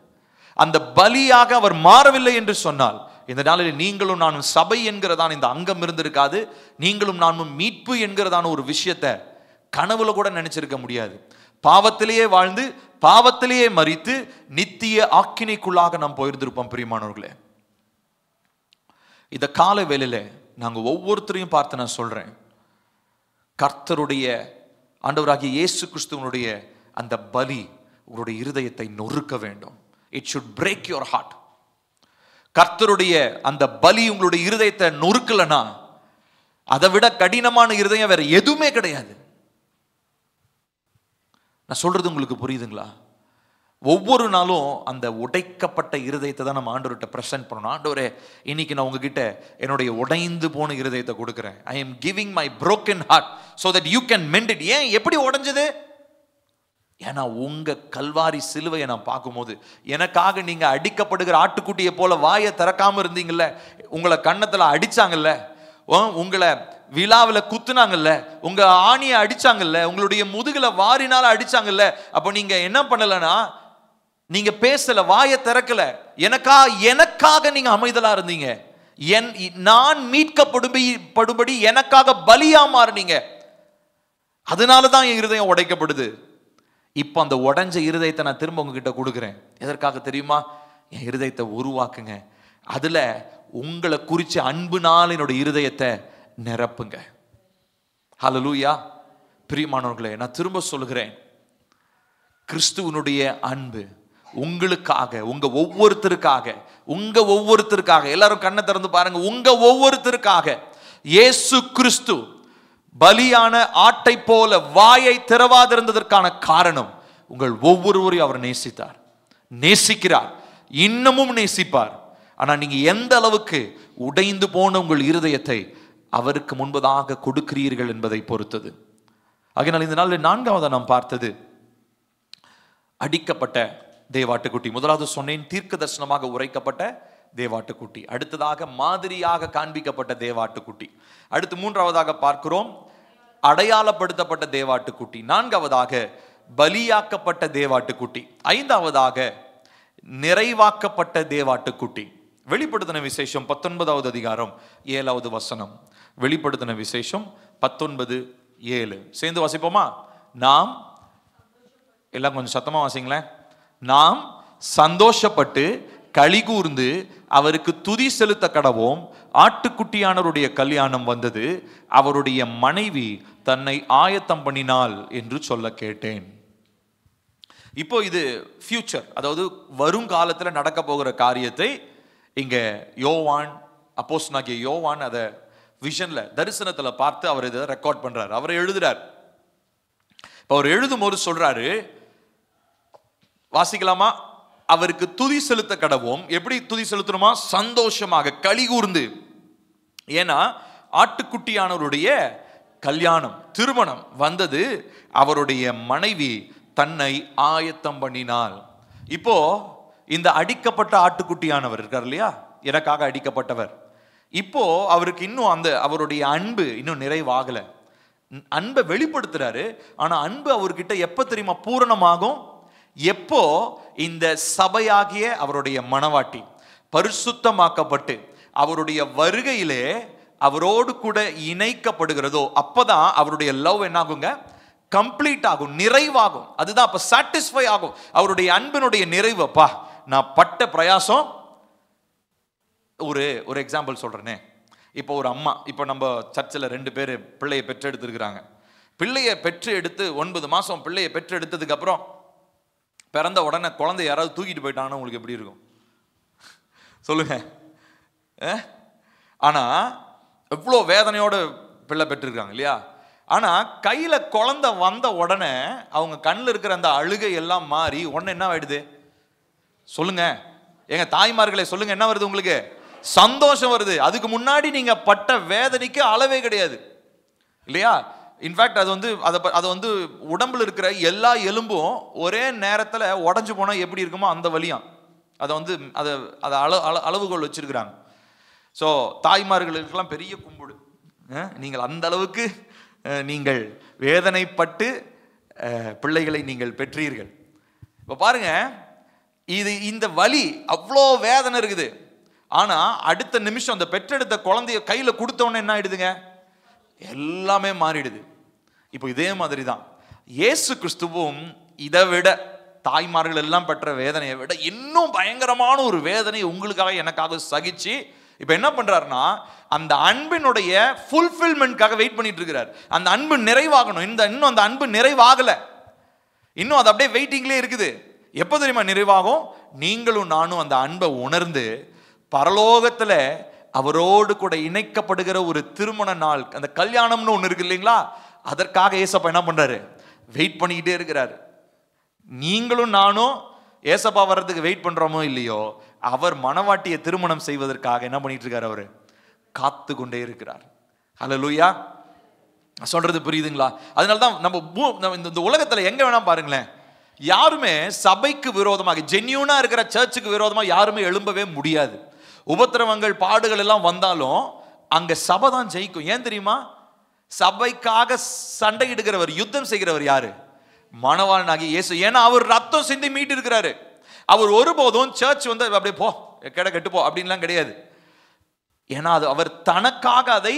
[SPEAKER 1] அந்த பலியாக அவர் மாறவில்லை என்று சொன்னால், இந்த நாளில் நீங்களும் நானும் சபை என்கிறதான இந்த அங்கம் இருந்திருக்காது. நீங்களும் நானும் மீட்பு என்கிறதான ஒரு விஷயத்தை கனவுல கூட நினைச்சிருக்க முடியாது. பாவத்திலேயே வாழ்ந்து பாவத்திலேயே மரித்து நித்திய ஆக்கினைக்குள்ளாக நாம் போயிருந்திருப்போம். பிரியமானவர்களே, இந்த கால வேளையில நாங்க ஒவ்வொருத்தரையும் பார்த்து நான் சொல்றேன், கர்த்தருடைய ஆண்டவராகிய இயேசு கிறிஸ்துவனுடைய அந்த பலி உங்களுடைய இருதயத்தை நொறுக்க வேண்டும். It should break your heart. கர்த்தருடைய அந்த பலி உங்களுடைய இருதயத்தை நொறுக்கலனா, அதை விட கடினமான இருதயம் வேற எதுவுமே கிடையாது. நான் சொல்றது உங்களுக்கு புரியுதுங்களா? ஒவ்வொரு நாளும் அந்த உடைக்கப்பட்ட இருதயத்தை தான் நம்ம ஆண்டவர்கிட்ட பிரசன்ட் பண்ணணும். ஆண்டவரே, இன்னைக்கு நான் உங்ககிட்ட என்னுடைய உடைந்து போன இருதயத்தை கொடுக்கிறேன். I am giving my broken heart so that you can mend it. ஏன் எப்படி உடைஞ்சது? ஏன்னா உங்க கல்வாரி சிலுவையை நான் பார்க்கும்போது, எனக்காக நீங்க அடிக்கப்படுகிற ஆட்டுக்குட்டியை போல வாயை திறக்காம இருந்தீங்கல்ல, உங்களை கன்னத்துல அடிச்சாங்கல்ல, உங்களை விழாவில் குத்துனாங்கல்ல, உங்க ஆணியை அடிச்சாங்கல்ல, உங்களுடைய முதுகுல வாரினால அடிச்சாங்கல்ல, அப்போ நீங்க என்ன பண்ணலன்னா, நீங்க பேசல, வாயை திறக்கல, எனக்காக நீங்க அமைதலா இருந்தீங்க, நான் மீட்கப்படும்படி எனக்காக பலியா மாறுனீங்க. அதனாலதான் என் இருதயம் உடைக்கப்படுது. இப்ப அந்த உடைஞ்ச இருதயத்தை நான் திரும்ப உங்ககிட்ட கொடுக்குறேன். எதற்காக தெரியுமா? என் இருதயத்தை உருவாக்குங்க, அதுல உங்களை குறிச்ச அன்புனால என்னோட இருதயத்தை நிரப்புங்க. ஹல்லேலூயா. பிரியமானவர்களே, நான் திரும்ப சொல்லுகிறேன், கிறிஸ்துவனுடைய அன்பு உங்களுக்காக, உங்க ஒவ்வொருத்தருக்காக, எல்லாரும் கண்ணை திறந்து பாருங்க, உங்க ஒவ்வொருத்தருக்காக இயேசு கிறிஸ்து பலியான ஆட்டை போல வாயை திறவாதிருந்ததற்கான காரணம், உங்கள் ஒவ்வொருவரையும் அவர் நேசிக்கிறார், இன்னமும் நேசிப்பார். ஆனா நீங்க எந்த அளவுக்கு உடைந்து போன உங்கள் இருதயத்தை அவருக்கு முன்பதாக கொடுக்கிறீர்கள் என்பதை பொறுத்தது. ஆகையால் இந்த நாளில் நான்காவதாக நாம் பார்த்தது அடிக்கப்பட்ட தேவாட்டுக்குட்டி. முதலாவது சொன்னேன், தீர்க்க தரிசனமாக உரைக்கப்பட்ட தேவாட்டுக்குட்டி. அடுத்ததாக மாதிரியாக காண்பிக்கப்பட்ட தேவாட்டுக்குட்டி. அடுத்து மூன்றாவதாக பார்க்கிறோம் அடையாளப்படுத்தப்பட்ட தேவாட்டுக்குட்டி. நான்காவதாக பலியாக்கப்பட்ட தேவாட்டுக்குட்டி. ஐந்தாவதாக நிறைவாக்கப்பட்ட தேவாட்டுக்குட்டி. வெளிப்படுத்தின விசேஷம் 19வது அதிகாரம் 7வது வசனம். வெளிப்படுத்தின விசேஷம் 19:7 சேர்ந்து வாசிப்போமா? நாம் எல்லாம் கொஞ்சம் சத்தமா வாசிங்களேன். நாம் சந்தோஷப்பட்டு களிகூர்ந்து அவருக்கு துதி செலுத்த கடவோம். ஆட்டுக்குட்டியானவருடைய கல்யாணம் வந்தது, அவருடைய மனைவி தன்னை ஆயத்தம் பண்ணினாள் என்று சொல்ல கேட்டேன். இப்போ இது ஃபியூச்சர், அதாவது வருங்காலத்தில் நடக்க போகிற காரியத்தை இங்க யோவான், அப்போஸ்தலனாகிய யோவான் அதை விஷன்ல, தரிசனத்துல பார்த்து அவர் இதை ரெக்கார்ட் பண்றாரு, அவர் எழுதுறார். இப்போ அவர் எழுதும் போது சொல்றாரு, வாசிக்கலாமா? அவருக்கு துதி செலுத்த கடவோம். எப்படி துதி செலுத்தணுமா? சந்தோஷமாக, களிகூர்ந்து. ஏன்னா ஆட்டுக்குட்டியானவருடைய கல்யாணம், திருமணம் வந்தது, அவருடைய மனைவி தன்னை ஆயத்தம் பண்ணினாள். இப்போ இந்த அடிக்கப்பட்ட ஆட்டுக்குட்டியானவர் இருக்கார் இல்லையா, எனக்காக அடிக்கப்பட்டவர், இப்போ அவருக்கு இன்னும் அந்த அவருடைய அன்பு இன்னும் நிறைவாகல. அன்பை வெளிப்படுத்துறாரு. ஆனா அன்பு அவர்கிட்ட எப்ப தெரியுமா பூரணமாகும்? எப்போ இந்த சபையாகிய அவருடைய மணவாட்டி பரிசுத்தமாக்கப்பட்டு அவருடைய வருகையிலே அவரோடு கூட இணைக்கப்படுகிறதோ, அப்பதான் அவருடைய லவ் என்ன ஆகுங்க? கம்ப்ளீட் ஆகும், நிறைவாகும். அதுதான் அப்ப சாட்டிஸ்ஃபை ஆகும் அவருடைய அன்பினுடைய நிறைவு. அப்பா, நான் பட்ட பிரயாசம். ஒரு எக்ஸாம்பிள் சொல்றேனே. இப்போ ஒரு அம்மா, இப்போ நம்ம சர்ச்சில் 2 பேர் பிள்ளையை பெற்றெடுத்துருக்கிறாங்க. பிள்ளையை பெற்று எடுத்து 9 மாசம் பிள்ளையை பெற்று எடுத்ததுக்கு அப்புறம் பிறந்த உடனே குழந்தை யாராவது தூக்கிட்டு போயிட்டாங்கன்னா உங்களுக்கு எப்படி இருக்கும் சொல்லுங்க? ஆனா எவ்வளோ வேதனையோட பிள்ளை பெற்றிருக்காங்க இல்லையா? ஆனா கையில குழந்தை வந்த உடனே அவங்க கண்ணில் இருக்கிற அந்த அழுகை எல்லாம் மாறி உடனே என்ன ஆயிடுது சொல்லுங்க? எங்க தாய்மார்களே சொல்லுங்க, என்ன வருது உங்களுக்கு? சந்தோஷம் வருது. அதுக்கு முன்னாடி நீங்க பட்ட வேதனைக்கு அளவே கிடையாது இல்லையா? இன்ஃபேக்ட் அது வந்து உடம்புல இருக்கிற எல்லா எலும்பும் ஒரே நேரத்தில் உடஞ்சு போனா எப்படி இருக்குமோ அந்த வலியும் அதை அளவுகோல் வச்சிருக்கிறாங்க. ஸோ தாய்மார்களுக்கெல்லாம் பெரிய கும்பிடு. நீங்கள் அந்த அளவுக்கு நீங்கள் வேதனைப்பட்டு பிள்ளைகளை நீங்கள் பெற்றீர்கள். இப்போ பாருங்க, இந்த வலி அவ்வளோ வேதனை இருக்குது. ஆனா அடுத்த நிமிஷம் அந்த பெற்றெடுத்த குழந்தைய கையில கொடுத்தவொடனே என்ன ஆயிடுதுங்க? எல்லாமே மாறிடுது. இப்போ இதே மாதிரி தான் இயேசு கிறிஸ்துவும் இதை விட, தாய்மார்கள் எல்லாம் பெற்ற வேதனையை விட இன்னும் பயங்கரமான ஒரு வேதனை உங்களுக்காக எனக்காக சகிச்சு இப்ப என்ன பண்றாருன்னா, அந்த அன்பினுடைய ஃபுல்ஃபில்மெண்ட்காக வெயிட் பண்ணிட்டு இருக்கிறார். அந்த அன்பு நிறைவாகணும். இன்னும் அந்த அன்பு நிறைவாகல, இன்னும் அது அப்படியே வெயிட்டிங்லேயே இருக்குது. எப்போ தெரியுமா நிறைவாகும்? நீங்களும் நானும் அந்த அன்பை உணர்ந்து பரலோகத்துல அவரோடு கூட இணைக்கப்படுகிற ஒரு திருமண நாள், அந்த கல்யாணம்னு ஒண்ணு இருக்கு இல்லைங்களா? அதற்காக ஏசப்பா என்ன பண்றாரு? வெயிட் பண்ணிக்கிட்டே இருக்கிறாரு. நீங்களும் நானும் ஏசப்பா வர்றதுக்கு வெயிட் பண்றோமோ இல்லையோ, அவர் மணவாட்டியை திருமணம் செய்வதற்காக என்ன பண்ணிட்டு இருக்காரு? அவரு காத்து கொண்டே இருக்கிறார். ஹல்லேலூயா. சொல்றது புரியுதுங்களா? அதனாலதான் நம்ம இந்த உலகத்துல எங்க வேணா பாருங்களேன், யாருமே சபைக்கு விரோதமாக, ஜென்யூனா இருக்கிற சர்ச்சுக்கு விரோதமா யாருமே எழும்பவே முடியாது. உபத்திரவங்கள் பாடுகள் எல்லாம் வந்தாலும் அங்க சபை தான் ஜெயிக்கும். ஏன் தெரியுமா? சபைக்காக சண்டையிடுகிறவர், யுத்தம் செய்கிறவர் யாரு? மணவாளனாகிய இயேசு. ஏன்னா அவர் ரத்தம் சிந்தி மீட்டு இருக்கிறாரு. அவர் ஒருபோதும் சர்ச் வந்து அப்படியே போ கெட்டு போ அப்படின்லாம் கிடையாது. ஏன்னா அது அவர் தனக்காக அதை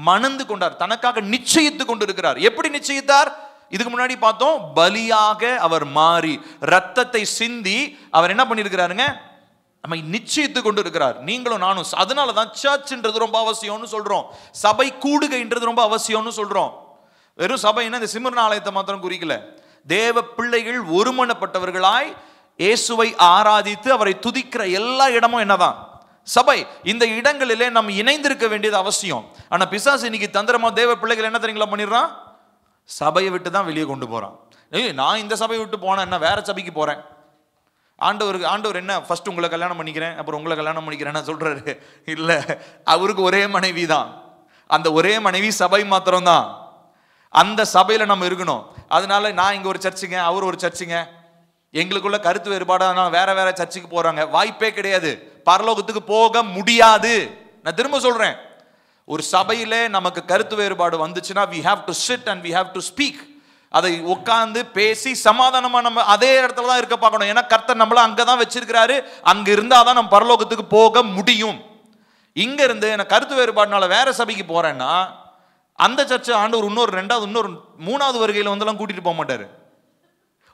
[SPEAKER 1] மணந்து கொண்டார், தனக்காக நிச்சயித்து கொண்டு இருக்கிறார். எப்படி நிச்சயித்தார்? இதுக்கு முன்னாடி பார்த்தோம், பலியாக அவர் மாறி ரத்தத்தை சிந்தி அவர் என்ன பண்ணிருக்கிறாருங்க, நம்ம நிச்சயித்து கொண்டு இருக்கிறார். நீங்களும் நானும். அதனாலதான் சர்ச்ன்றது ரொம்ப அவசியம்னு சொல்றோம், சபை கூடுகைன்றது ரொம்ப அவசியம்னு சொல்றோம். வெறும் சபைன்னா இந்த சிமிர்னா ஆலயத்தை மாத்திரம் குறிக்கல. தேவ பிள்ளைகள் ஒருமனப்பட்டவர்களாய் இயேசுவை ஆராதித்து அவரை துதிக்கிற எல்லா இடமும் என்னதான் சபை. இந்த இடங்களிலே நம்ம இணைந்திருக்க வேண்டியது அவசியம். ஆனா பிசாசு இன்னைக்கு தந்திரமா தேவ பிள்ளைகள் என்ன தெரியுங்களா பண்ணிடுறான்? சபையை விட்டு தான் வெளியே கொண்டு போறான். நான் இந்த சபையை விட்டு போனா என்ன, வேற சபைக்கு போறேன். ஆண்டவர் என்ன ஃபர்ஸ்ட் உங்களை கல்யாணம் பண்ணிக்கிறேன் அப்புறம் உங்களை கல்யாணம் பண்ணிக்கிறேன்னு சொல்றாரு? இல்ல, அவருக்கு ஒரே மனைவி தான். அந்த ஒரே மனைவி சபை மாத்திரம் தான். அந்த சபையில நம்ம இருக்கணும். அதனால நான் இங்க ஒரு சர்ச்சுங்க, அவர் ஒரு சர்ச்சுங்க, எங்களுக்குள்ள கருத்து வேறுபாடு, வேற வேற சர்ச்சுக்கு போறாங்க. வாய்ப்பே கிடையாது, பரலோகத்துக்கு போக முடியாது. நான் திரும்ப சொல்றேன், ஒரு சபையில நமக்கு கருத்து வேறுபாடு வந்துச்சுன்னா we have to sit and we have to speak. அதை உட்கார்ந்து பேசி சமாதானமா நம்ம அதே இடத்துல தான் இருக்க பார்க்கணும். ஏன்னா கர்த்தர் நம்மள அங்கதான் வச்சிருக்கிறாரு. அங்க இருந்தாதான் நம்ம பரலோகத்துக்கு போக முடியும். இங்க இருந்து எனக்கு கருத்து வேறுபாடுனால வேற சபைக்கு போறேன்னா அந்த சர்ச்சை ஆண்டவர் இன்னொரு மூணாவது வருகையில வந்தெல்லாம் கூட்டிட்டு போக மாட்டாரு.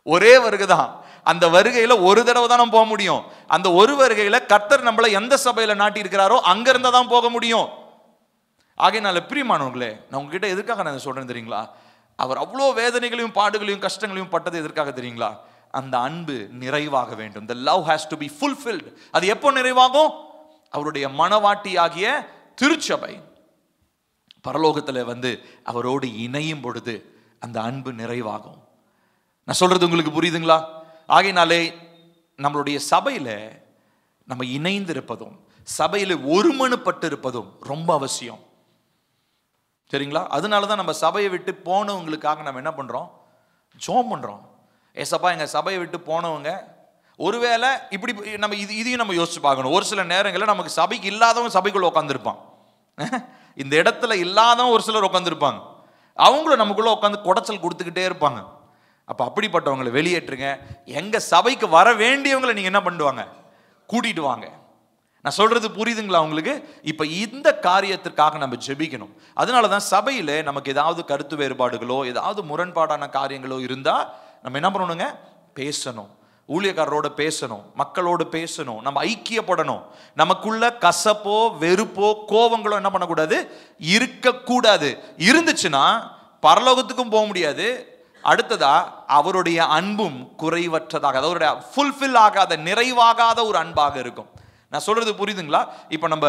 [SPEAKER 1] ஒரே வருகை தான். அந்த வருகையில ஒரு தடவை தான் நம்ம போக முடியும். அந்த ஒரு வருகையில கர்த்தர் நம்மள எந்த சபையில நாட்டி இருக்கிறாரோ அங்க இருந்தா தான் போக முடியும். ஆகையினால பிரியமானவர்களே, நான் உங்ககிட்ட எதற்காக நான் சொல்றேன் தெரியுங்களா? அவர் அவ்வளோ வேதனைகளையும் பாடுகளையும் கஷ்டங்களையும் பட்டது எதற்காக தெரியுங்களா? அந்த அன்பு நிறைவாக வேண்டும். The love has to be fulfilled. அது எப்போ நிறைவாகும்? அவருடைய மணவாட்டி ஆகிய திருச்சபை பரலோகத்துல வந்து அவரோடு இணையும் பொழுது அந்த அன்பு நிறைவாகும். நான் சொல்றது உங்களுக்கு புரியுதுங்களா? ஆகையினாலே நம்மளுடைய சபையில நம்ம இணைந்து இருப்பதும் சபையில ஒருமனப்பட்டு இருப்பதும் ரொம்ப அவசியம். சரிங்களா? அதனாலதான் நம்ம சபையை விட்டு போனவங்களுக்காக நம்ம என்ன பண்றோம்? ஜெபம் பண்றோம். ஏசப்பா, எங்க சபையை விட்டு போனவங்க ஒருவேளை இப்படி நம்ம இதையும் நம்ம யோசிச்சு பார்க்கணும். ஒரு சில நேரங்களில் நமக்கு சபைக்கு இல்லாதவங்க சபைக்குள்ள உட்காந்துருப்பான். இந்த இடத்துல இல்லாதவங்க ஒரு சிலர் உட்காந்துருப்பாங்க. அவங்களும் நமக்குள்ள உட்காந்து குடைச்சல் கொடுத்துக்கிட்டே இருப்பாங்க. அப்ப அப்படிப்பட்டவங்களை வெளியேற்றுங்க. எங்க சபைக்கு வர வேண்டியவங்களை நீங்க என்ன பண்ணுவாங்க? கூட்டிட்டு வாங்க. நான் சொல்றது புரியுதுங்களா உங்களுக்கு? இப்ப இந்த காரியத்திற்காக நம்ம ஜெபிக்கணும். அதனாலதான் சபையில நமக்கு ஏதாவது கருத்து வேறுபாடுகளோ ஏதாவது முரண்பாடான காரியங்களோ இருந்தா நம்ம என்ன பண்ணணுங்க? பேசணும். ஊழியக்காரரோட பேசணும், மக்களோடு பேசணும், நம்ம ஐக்கியப்படணும். நமக்குள்ள கசப்போ வெறுப்போ கோபங்களோ என்ன பண்ணக்கூடாது? இருக்கக்கூடாது. இருந்துச்சுன்னா பரலோகத்துக்கும் போக முடியாது. அடுத்ததா அவருடைய அன்பும் குறைவற்றதாக, அவருடைய ஃபுல்ஃபில் ஆகாத நிறைவாகாத ஒரு அன்பாக இருக்கும். நான் சொல்றது புரியுதுங்களா? இப்ப நம்ம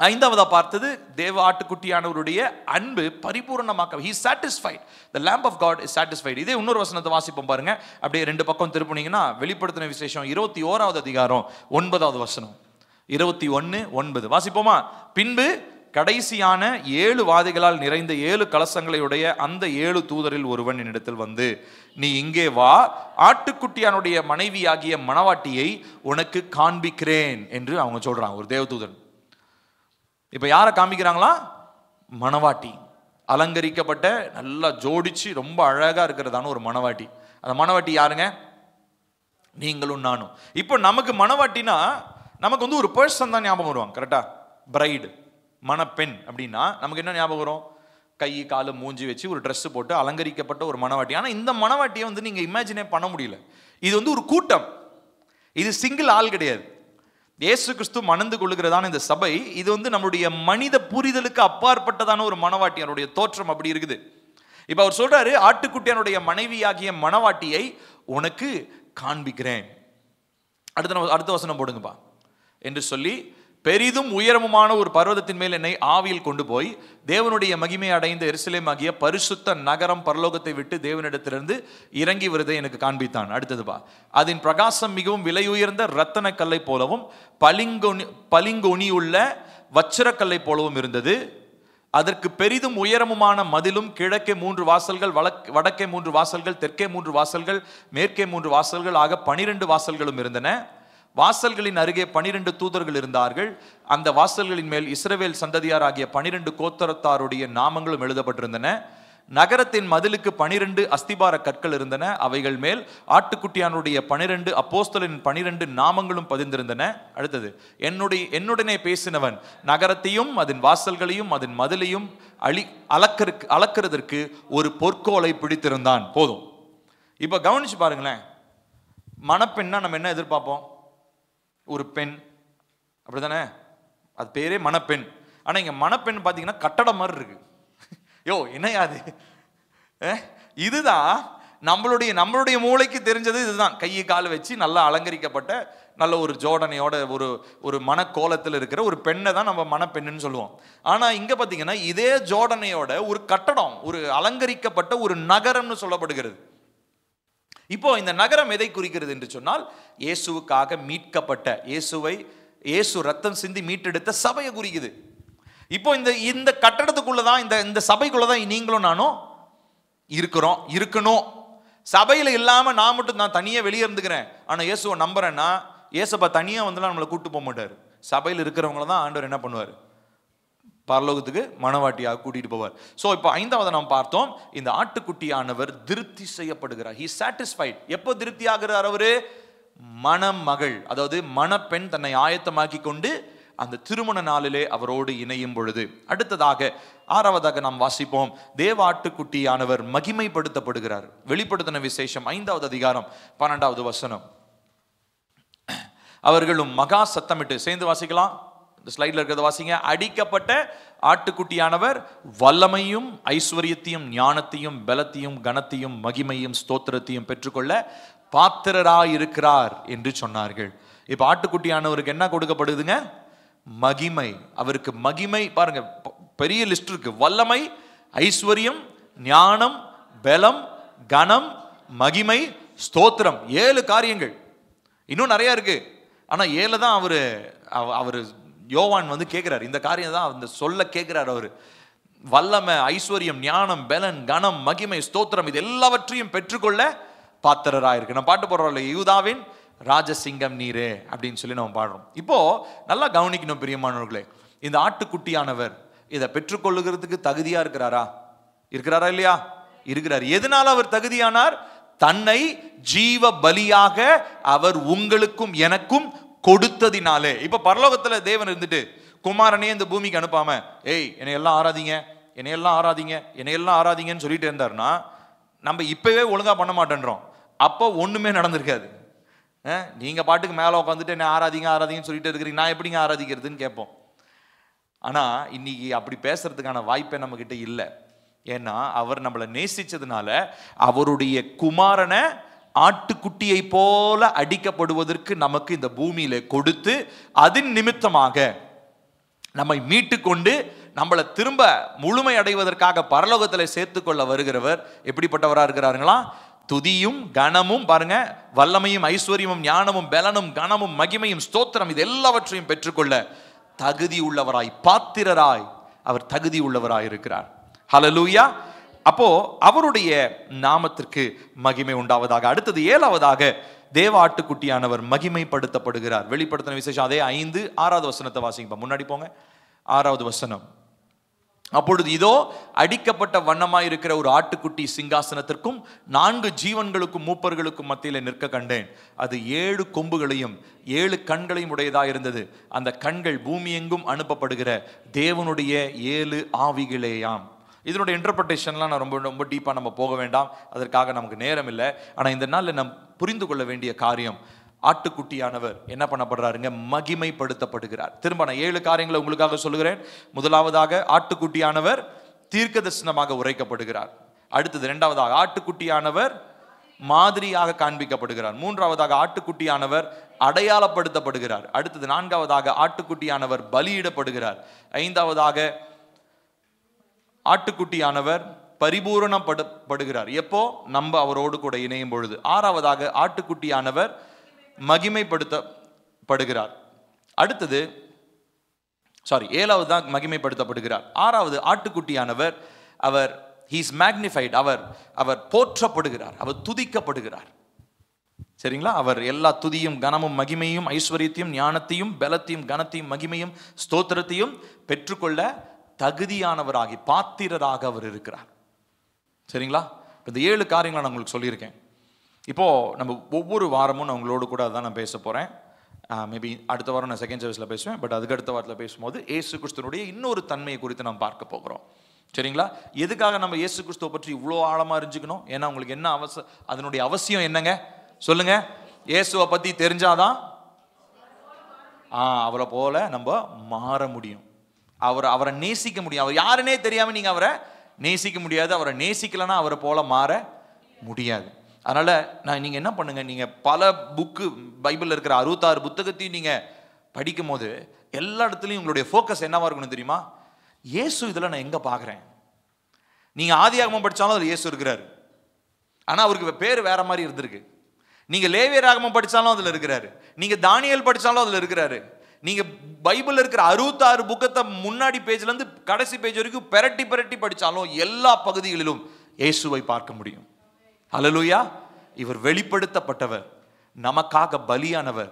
[SPEAKER 1] ஐந்தாவதா பார்த்தது தேவ ஆட்டுக்குட்டியானவருடைய அன்பு பரிபூர்ணமாக. He is satisfied. The lamb of God is satisfied. இதே இன்னொரு வசனத்தை வாசிப்போம் பாருங்க. அப்படியே ரெண்டு பக்கம் திருப்புனீங்கன்னா வெளிப்படுத்தின விசேஷம் 21வது அதிகாரம் 9வது வசனம். 21:9 வாசிப்போமா? பின்பு கடைசியான 7 வாதைகளால் நிறைந்த 7 கலசங்களையுடைய அந்த 7 தூதரில் ஒருவன் என்னிடத்தில் வந்து, நீ இங்கே வா, ஆட்டுக்குட்டியானுடைய மனைவியாகிய மணவாட்டியை உனக்கு காண்பிக்கிறேன் என்று அவங்க சொல்றாங்க. ஒரு தேவதூதன். இப்ப யாரை காமிக்கிறாங்களா? மணவாட்டி, அலங்கரிக்கப்பட்ட நல்லா ஜோடிச்சு ரொம்ப அழகா இருக்கிறதான ஒரு மணவாட்டி. அந்த மணவாட்டி யாருங்க? நீங்களும் நானும். இப்போ நமக்கு மணவாட்டினா நமக்கு வந்து ஒரு பர்சன் தான் ஞாபகம் வருவாங்க. கரெக்டா? பிரைடு, மணப்பெண் அப்படின்னா நமக்கு என்ன ஞாபகம் வரும்? கை காலு மூஞ்சி வச்சு ஒரு ட்ரெஸ் போட்டு அலங்கரிக்கப்பட்ட ஒரு மணவாட்டி. ஆனா இந்த மணவாட்டியை வந்து நீங்க இமேஜினே பண்ண முடியல. இது வந்து ஒரு கூட்டம், இது சிங்கிள் ஆள் கிடையாது. இயேசு கிறிஸ்து மணந்து கொள்ளுகிறதான இந்த சபை, இது வந்து நம்மளுடைய மனித புரிதலுக்கு அப்பாற்பட்டதான ஒரு மணவாட்டி. அவருடைய தோற்றம் அப்படி இருக்குது. இப்ப அவர் சொல்றாரு, ஆட்டுக்குட்டியானுடைய மனைவியாகிய மணவாட்டியை உனக்கு காண்பிக்கிறேன். அடுத்த வசனம் போடுங்கப்பா என்று சொல்லி, பெரிதும் உயரமுமான ஒரு பர்வதத்தின் மேல் என்னை ஆவியில் கொண்டு போய் தேவனுடைய மகிமை அடைந்த எருசலேம் ஆகிய பரிசுத்த நகரம் பரலோகத்தை விட்டு தேவனிடத்திலிருந்து இறங்கி வருவதை எனக்கு காண்பித்தான். அடுத்ததுப்பா, அதன் பிரகாசம் மிகவும் விலை உயர்ந்த ரத்தன கல்லை போலவும் பளிங்கொனி உள்ள வச்சிரக்கல்லை போலவும் இருந்தது. அதற்கு பெரிதும் உயரமுமான மதிலும், கிழக்கே 3 வாசல்கள், வடக்கே 3 வாசல்கள், தெற்கே 3 வாசல்கள், மேற்கே 3 வாசல்கள் ஆக 12 வாசல்களும் இருந்தன. வாசல்களின் அருகே 12 தூதர்கள் இருந்தார்கள். அந்த வாசல்களின் மேல் இஸ்ரவேல் சந்ததியார் ஆகிய 12 கோத்திரத்தாருடைய நாமங்களும் எழுதப்பட்டிருந்தன. நகரத்தின் மதிலுக்கு 12 அஸ்திபார கற்கள் இருந்தன. அவைகள் மேல் ஆட்டுக்குட்டியானுடைய 12 அப்போஸ்தலரின் 12 நாமங்களும் பதிந்திருந்தன. அடுத்தது, என்னுடனே பேசினவன் நகரத்தையும் அதன் வாசல்களையும் அதன் மதிலையும் அளக்கிறதற்கு ஒரு பொற்கோலை பிடித்திருந்தான். போதும். இப்ப கவனிச்சு பாருங்களேன். மணப்பெண்ணா நம்ம என்ன எதிர்பார்ப்போம்? ஒரு பெண், அப்படிதானே? அது பேரே மணப்பெண். ஆனா இங்க மணப்பெண் பாத்தீங்கன்னா கட்டடம் மாதிரி இருக்கு. யோ என்னையாது? இதுதான் நம்மளுடைய மூளைக்கு தெரிஞ்சது. இதுதான் கையை கால் வச்சு நல்லா அலங்கரிக்கப்பட்ட நல்ல ஒரு ஜோடனையோட ஒரு மனக்கோலத்தில் இருக்கிற ஒரு பெண்ணை தான் நம்ம மணப்பெண்ணுன்னு சொல்லுவோம். ஆனா இங்க பாத்தீங்கன்னா இதே ஜோடனையோட ஒரு கட்டடம், ஒரு அலங்கரிக்கப்பட்ட ஒரு நகரம்னு சொல்லப்படுகிறது. இப்போ இந்த நகரம் எதை குறிக்கிறது என்று சொன்னால், இயேசுவுக்காக மீட்கப்பட்ட, இயேசு ரத்தம் சிந்தி மீட்டெடுத்த சபையை குறிக்குது. இப்போ இந்த கட்டடத்துக்குள்ளதான், இந்த சபைக்குள்ளதான் நீங்களும் நானும் இருக்கணும். சபையில இல்லாம நான் மட்டும் நான் தனியா வெளியே இருந்துக்கிறேன், ஆனா இயேசுவை நம்புறேன்னா இயேசுப்பா தனியா வந்துலாம் நம்மளை கூட்டு போக மாட்டாரு. சபையில் இருக்கிறவங்கள தான் ஆண்டவர் என்ன பண்ணுவார்? பரலோகத்துக்கு மணவாட்டியாக கூட்டிட்டு போவார். சோ இப்போ 5வது நாம் பார்த்தோம், இந்த ஆட்டுக்குட்டியானவர் திருப்தி செய்யப்படுகிறார். he satisfied. எப்போ திருப்தி ஆகிறார் அவரு? மணமகள், அதாவது மணப்பெண் தன்னை ஆயத்தமாக்கி கொண்டு அந்த திருமண நாளிலே அவரோடு இணையும் பொழுது. அடுத்ததாக 6வதாக நாம் வாசிப்போம், தேவ ஆட்டுக்குட்டியானவர் மகிமைப்படுத்தப்படுகிறார். வெளிப்படுத்தின விசேஷம் 5வது அதிகாரம் 12வது வசனம். அவர்களும் மகா சத்தமிட்டு, சேர்ந்து வாசிக்கலாம், இந்த ஸ்லைட்ல இருக்கிறத வாசிங்க. அடிக்கப்பட்ட ஆட்டுக்குட்டியானவர் வல்லமையும் ஐஸ்வர்யத்தையும் ஞானத்தையும் பலத்தையும் கனத்தையும் மகிமையும் ஸ்தோத்திரத்தையும் பெற்றுக்கொள்ள பாத்திரராயிருக்கிறார் என்று சொன்னார்கள். இப்ப ஆட்டுக்குட்டியானவருக்கு என்ன கொடுக்கப்படுதுங்க? மகிமை. அவருக்கு மகிமை பாருங்க, பெரிய லிஸ்ட் இருக்கு. வல்லமை, ஐஸ்வர்யம், ஞானம், பலம், கனம், மகிமை, ஸ்தோத்திரம். 7 காரியங்கள். இன்னும் நிறைய இருக்கு. ஆனா 7 தான் அவரு யோவான் வந்து கேட்கிறார். இந்த காரியம் தான் அந்த சொல்ல கேட்கிறார். அவரு வல்லமை, ஐஸ்வர்யம், ஞானம், பலன், கனம், மகிமை, ஸ்தோத்திரம் இது எல்லாவற்றையும் பெற்றுக்கொள்ள பாத்திரராயிருக்கு. நம்ம பாட்டு போடுறோம்ல, யூதாவின் ராஜசிங்கம் நீரே அப்படின்னு சொல்லி நம்ம பாடுறோம். இப்போ நல்லா கவனிக்கணும் பிரியமானவர்களே, இந்த ஆட்டுக்குட்டியானவர் இதை பெற்றுக்கொள்ளுகிறதுக்கு தகுதியா இருக்கிறாரா இல்லையா? இருக்கிறார். எதனால அவர் தகுதியானார்? தன்னை ஜீவ பலியாக அவர் உங்களுக்கும் எனக்கும் கொடுத்ததினாலே. இப்ப பரலோகத்துல தேவன் இருந்துட்டு குமாரனே இந்த பூமிக்கு அனுப்பாம, ஏய் என்னையெல்லாம் ஆராதிங்க, என்னையெல்லாம் ஆராதிங்க, என்னையெல்லாம் ஆராதிங்கன்னு சொல்லிட்டு இருந்தாருன்னா நம்ம இப்பவே ஒழுங்கா பண்ண மாட்டேன்றோம். அப்போ ஒண்ணுமே நடந்திருக்காது. நீங்க பாட்டுக்கு மேல உட்காந்துட்டு என்ன ஆராதிங்கன்னு சொல்லிட்டு இருக்கிறீங்க, நான் எப்படிங்க ஆராதிக்கிறதுன்னு கேட்போம். ஆனா இன்னைக்கு அப்படி பேசுறதுக்கான வாய்ப்பே நம்ம கிட்ட இல்லை. ஏன்னா அவர் நம்மளை நேசிச்சதுனால அவருடைய குமாரனை ஆட்டுக்குட்டியை போல அடிக்கப்படுவதற்கு நமக்கு இந்த பூமியில கொடுத்து, அதன் நிமித்தமாக நம்மை மீட்டு கொண்டு நம்மளை திரும்ப முழுமை அடைவதற்காக பரலோகத்தில் சேர்த்துக்கொள்ள வருகிறவர் எப்படிப்பட்டவரா இருக்கிறாருங்களா? துதியும் கனமும் பாருங்க, வல்லமையும் ஐஸ்வர்யமும் ஞானமும் பலனும் கனமும் மகிமையும் ஸ்தோத்திரம் இது எல்லாவற்றையும் பெற்றுக்கொள்ள தகுதி உள்ளவராய், பாத்திரராய் அவர் தகுதி உள்ளவராய் இருக்கிறார். ஹல்லேலூயா. அப்போ அவருடைய நாமத்திற்கு மகிமை உண்டாவதாக. அடுத்தது 7வதாக தேவ ஆட்டுக்குட்டியானவர் மகிமைப்படுத்தப்படுகிறார். வெளிப்படுத்தின விசேஷம் அதே 5 6வது வசனத்தை வாசிங்க. முன்னாடி போங்க. 6வது வசனம். அப்பொழுது இதோ அடிக்கப்பட்ட வண்ணமாய் இருக்கிற ஒரு ஆட்டுக்குட்டி சிங்காசனத்திற்கும் 4 ஜீவன்களுக்கும் மூப்பர்களுக்கும் மத்தியில் நிற்க கண்டேன். அது 7 கொம்புகளையும் 7 கண்களையும் உடையதாக இருந்தது. அந்த கண்கள் பூமி எங்கும் அனுப்பப்படுகிற தேவனுடைய 7 ஆவிகளேயாம். இதனுடைய இன்டர்பிரேஷன்லாம் நான் ரொம்ப டீப்பாக நம்ம போக வேண்டாம், அதற்காக நமக்கு நேரம் இல்லை. ஆனால் இந்த நாளில் நாம் புரிந்து கொள்ள வேண்டிய காரியம், ஆட்டுக்குட்டியானவர் என்ன பண்ணப்படுறாருங்க? மகிமைப்படுத்தப்படுகிறார். திரும்ப நான் 7 காரியங்களை உங்களுக்காக சொல்லுகிறேன். முதலாவதாக ஆட்டுக்குட்டியானவர் தீர்க்க தரிசனமாக உரைக்கப்படுகிறார். அடுத்தது 2வதாக ஆட்டுக்குட்டியானவர் மாதிரியாக காண்பிக்கப்படுகிறார். 3வதாக ஆட்டுக்குட்டியானவர் அடையாளப்படுத்தப்படுகிறார். அடுத்தது 4வதாக ஆட்டுக்குட்டியானவர் பலியிடப்படுகிறார். 5வதாக ஆட்டுக்குட்டியானவர் பரிபூரணப்படுகிறார். எப்போ? நம்ம அவரோடு கூட இணையும் பொழுது. 6வதாக ஆட்டுக்குட்டியானவர் மகிமைப்படுத்தப்படுகிறார். அடுத்தது 7வது தான் மகிமைப்படுத்தப்படுகிறார். 6வது ஆட்டுக்குட்டியானவர் அவர் he is magnified, அவர் போற்றப்படுகிறார், அவர் துதிக்கப்படுகிறார். சரிங்களா? அவர் எல்லா துதியும் கனமும் மகிமையும் ஐஸ்வர்யத்தையும் ஞானத்தையும் பலத்தையும் கனத்தையும் மகிமையும் ஸ்தோத்திரத்தையும் பெற்றுக்கொள்ள தகுதியானவராகி பாத்திரராக அவர் இருக்கிறார். சரிங்களா? இந்த 7 காரியங்களை நான் உங்களுக்கு சொல்லியிருக்கேன். இப்போ நம்ம ஒவ்வொரு வாரமும் நான் உங்களோடு கூட அதான் நான் பேச போறேன். மேபி அடுத்த வாரம் நான் செகண்ட் சர்வீஸ்ல பேசுவேன். பட் அதுக்கு அடுத்த வாரத்தில் பேசும்போது இயேசு கிறிஸ்துனுடைய இன்னொரு தன்மையை குறித்து நாம் பார்க்க போகிறோம். சரிங்களா? எதுக்காக நம்ம இயேசு கிறிஸ்துவை பற்றி இவ்வளோ ஆழமா அறிஞ்சுக்கணும்? ஏன்னா உங்களுக்கு என்ன அதனுடைய அவசியம் என்னங்க சொல்லுங்க? இயேசுவை பத்தி தெரிஞ்சாதான் அவரை போல நம்ம மாற முடியும். அவரை நேசிக்க முடியும். அவர் யாருன்னே தெரியாம நீங்க அவரை நேசிக்க முடியாது. அவரை நேசிக்கலன்னா அவரை போல மாற முடியாது. அதனால நீங்க என்ன பண்ணுங்க, நீங்க பல புக்கு பைபிள்ல இருக்கிற 66 புத்தகத்தையும் நீங்க படிக்கும் போது எல்லா இடத்துலையும் உங்களுடைய ஃபோக்கஸ் என்னவா இருக்கணும் தெரியுமா? இயேசு இதுல நான் எங்க பாக்குறேன்? நீங்க ஆதியாகமம் படிச்சாலும் அதுல இயேசு இருக்கிறாரு, ஆனா அவருக்கு பேர் வேற மாதிரி இருந்திருக்கு. நீங்க லேவியராகமம் படிச்சாலும் அதுல இருக்கிறாரு, நீங்க தானியேல் படிச்சாலும் அதுல இருக்கிறாரு. நீங்க பைபிள்ல இருக்கிற 66 புக்கத்தை முன்னாடி பேஜ்ல இருந்து கடைசி பேஜ் வரைக்கும் பெரட்டி பெரட்டி படிச்சாலும் எல்லா பகுதிகளிலும் இயேசுவை பார்க்க முடியும். ஹல்லேலூயா! இவர் வெளிப்படுத்தப்பட்டவர், நமக்காக பலியானவர்,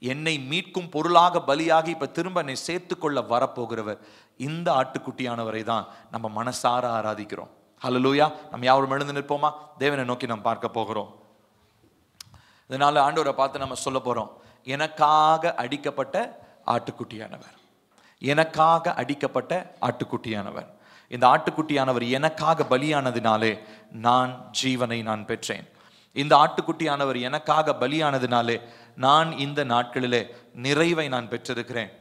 [SPEAKER 1] என்னை மீட்கும் பொருளாக பலியாகி இப்ப திரும்ப என்னை சேர்த்துக்கொள்ள வரப்போகிறவர். இந்த ஆட்டுக்குட்டியானவரை தான் நம்ம மனசார ஆராதிக்கிறோம். ஹல்லேலூயா! நம்ம யாரும் எழுந்து நிற்போமா? தேவனை நோக்கி நாம் பார்க்க போகிறோம். இதனால ஆண்டவரை பார்த்து நம்ம சொல்ல போறோம், எனக்காக அடிக்கப்பட்ட ஆட்டுக்குட்டியானவர், எனக்காக அடிக்கப்பட்ட ஆட்டுக்குட்டியானவர். இந்த ஆட்டுக்குட்டியானவர் எனக்காக பலியானதினாலே நான் ஜீவனை நான் பெற்றேன். இந்த ஆட்டுக்குட்டியானவர் எனக்காக பலியானதினாலே நான் இந்த நாட்களிலே நிறைவை நான் பெற்றிருக்கிறேன்.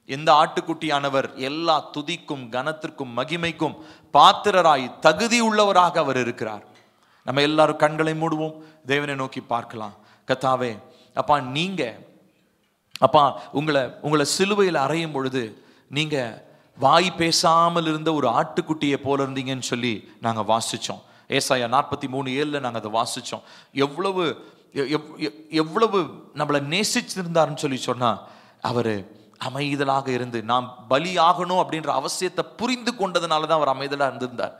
[SPEAKER 1] இந்த ஆட்டுக்குட்டியானவர் எல்லா துதிக்கும் கனத்திற்கும் மகிமைக்கும் பாத்திரராய் தகுதி உள்ளவராக அவர் இருக்கிறார். நம்ம எல்லாரும் கண்களை மூடுவோம், தேவனை நோக்கி பார்க்கலாம். கர்த்தாவே, அப்பா, நீங்க அப்பா உங்களை சிலுவையில் அறையும் பொழுது நீங்க வாய் பேசாமல் இருந்த ஒரு ஆட்டுக்குட்டியை போல இருந்தீங்கன்னு சொல்லி நாங்க வாசிச்சோம். ஏசாயா 43:7 நாங்க அதை வாசிச்சோம். எவ்வளவு நம்மளை நேசிச்சிருந்தாருன்னு சொல்லி சொன்னா, அவரு அமைதலாக இருந்து நாம் பலியாகணும் அப்படின்ற அவசியத்தை புரிந்து கொண்டதுனாலதான் அவர் அமைதலா இருந்திருந்தார்.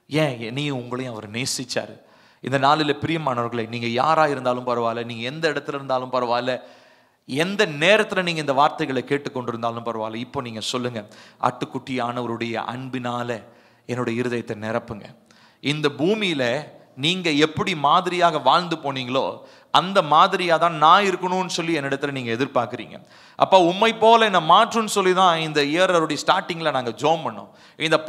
[SPEAKER 1] ஏன் என்னையும் உங்களையும் அவர் நேசிச்சாரு. இந்த நாளில் பிரியமானவர்களை, நீங்க யாரா இருந்தாலும் பரவாயில்ல, நீங்க எந்த இடத்துல இருந்தாலும் பரவாயில்ல, எந்த நேரத்துல நீங்க இந்த வார்த்தைகளை கேட்டுக்கொண்டிருந்தாலும் பரவாயில்ல, இப்போ நீங்க சொல்லுங்க, ஆட்டுக்குட்டியானவருடைய அன்பினால என்னுடைய இருதயத்தை நிரப்புங்க. இந்த பூமியில நீங்க எப்படி மாதிரியாக வாழ்ந்து போனீங்களோ அந்த மாதிரியா தான் நான் இருக்கணும்னு சொல்லி என்னிடத்துல நீங்க எதிர்பார்க்குறீங்க. அப்ப உண்மை போல என்ன மாற்றுன்னு சொல்லி தான் இந்த இயரோடைய ஸ்டார்டிங்ல நாங்க ஜோம் பண்ணோம்.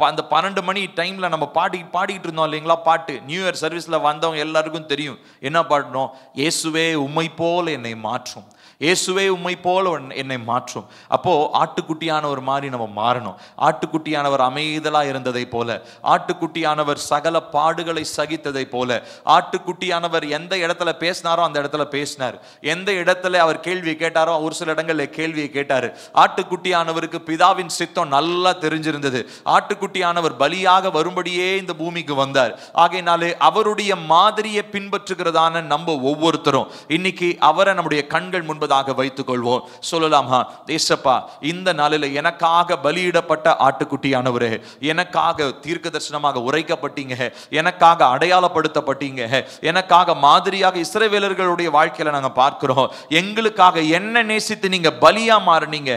[SPEAKER 1] அந்த 12 மணி டைம்ல நம்ம பாடிக்கிட்டு இருந்தோம் இல்லைங்களா பாட்டு. நியூ இயர் சர்வீஸ்ல வந்தவங்க எல்லாருக்கும் தெரியும் என்ன பாடணும்? இயேசுவே உம்மை போல என்னை மாற்றும், இயேசுவே உம்மை போல என்னை மாற்றும். அப்போ ஆட்டுக்குட்டியானவர் மாதிரி நம்ம மாறணும். ஆட்டுக்குட்டியானவர் அமைதலா இருந்ததை போல, ஆட்டுக்குட்டியானவர் சகல பாடுகளை சகித்ததை போல, ஆட்டுக்குட்டியானவர் எந்த இடத்துல பேசினாரோ அந்த இடத்துல பேசினார், எந்த இடத்துல அவர் கேள்வி கேட்டாரோ ஒரு சில இடங்கள்ல கேள்வியை கேட்டாரு. ஆட்டுக்குட்டியானவருக்கு பிதாவின் சித்தம் நல்லா தெரிஞ்சிருந்தது. ஆட்டுக்குட்டியானவர் பலியாக வரும்படியே இந்த பூமிக்கு வந்தார். ஆகையினாலே அவருடைய மாதிரியை பின்பற்றுகிறதான நம்ம ஒவ்வொருத்தரும் இன்னைக்கு அவரை நம்முடைய கண்கள் முன்பதாக வைத்துக் கொள்வோம். சொல்லலாமா? ஏசப்பா, இந்த நாளில் எனக்காக பலியிடப்பட்ட ஆட்டுக்குட்டியானவரே, எனக்காக தீர்க்க தரிசனமாக உரைக்கப்பட்டீங்க, எனக்காக அடையாளப்படுத்தப்பட்டீங்க, எனக்காக மாதிரியாக இஸ்ரவேலர்களுடைய வாழ்க்கையில நாங்க பார்க்கிறோம். எங்களுக்காக என்ன நேசித்து நீங்க பலியா மாறினீங்க,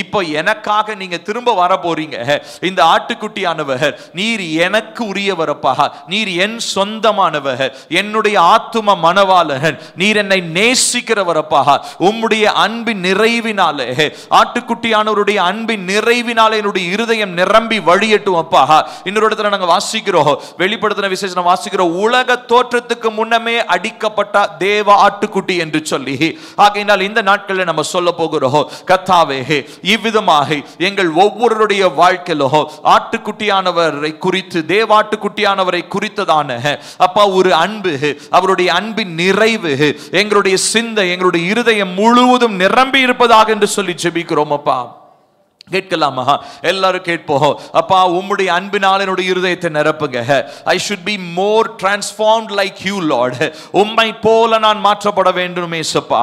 [SPEAKER 1] இப்போ எனக்காக நீங்க திரும்ப வர போறீங்க. இந்த ஆட்டுக்குட்டியானவர் நீர் எனக்கு உரியவரப்பா, நீர் என் சொந்தமானவர், என்னுடைய ஆத்தும மனவாளன், நீர் என்னை நேசிக்கிறவரப்பா. உம்முடைய அன்பின் நிறைவினாலே, ஆட்டுக்குட்டியானவருடைய அன்பின் நிறைவினாலே என்னுடைய இருதயம் நிரம்பி வழியட்டும் அப்பா. இன்னொரு இடத்துல நாங்க வாசிக்கிறோம், வெளிப்படுத்தின விசேஷம் வாசிக்கிறோம், உலக தோற்றத்துக்கு முன்னமே அடிக்கப்பட்ட தேவ ஆட்டுக்குட்டி என்று சொல்லி. ஆகையினால் இந்த நாட்களில் நம்ம சொல்ல போகிறோம், கர்த்தாவே, இவ்விதமாக எங்கள் ஒவ்வொருடைய வாழ்க்கையிலோ ஆட்டுக்குட்டியானவரை குறித்து, தேவாட்டுக்குட்டியானவரை குறித்ததான அப்பா ஒரு அன்பு, அவருடைய அன்பின் நிறைவு எங்களுடைய சிந்தை, எங்களுடைய இருதயம் முழுவதும் நிரம்பி இருப்பதாக என்று சொல்லி ஜெபிக்கிறோம் அப்பா. கேட்கலாமா? எல்லாரும் கேட்போம். அப்பா, உம்முடைய அன்பினால் என்னுடைய இருதயத்தை நிரப்புங்க. I should be more transformed like you, Lord. உம்மை போல நான் மாற்றப்பட வேண்டும் இயேசுப்பா.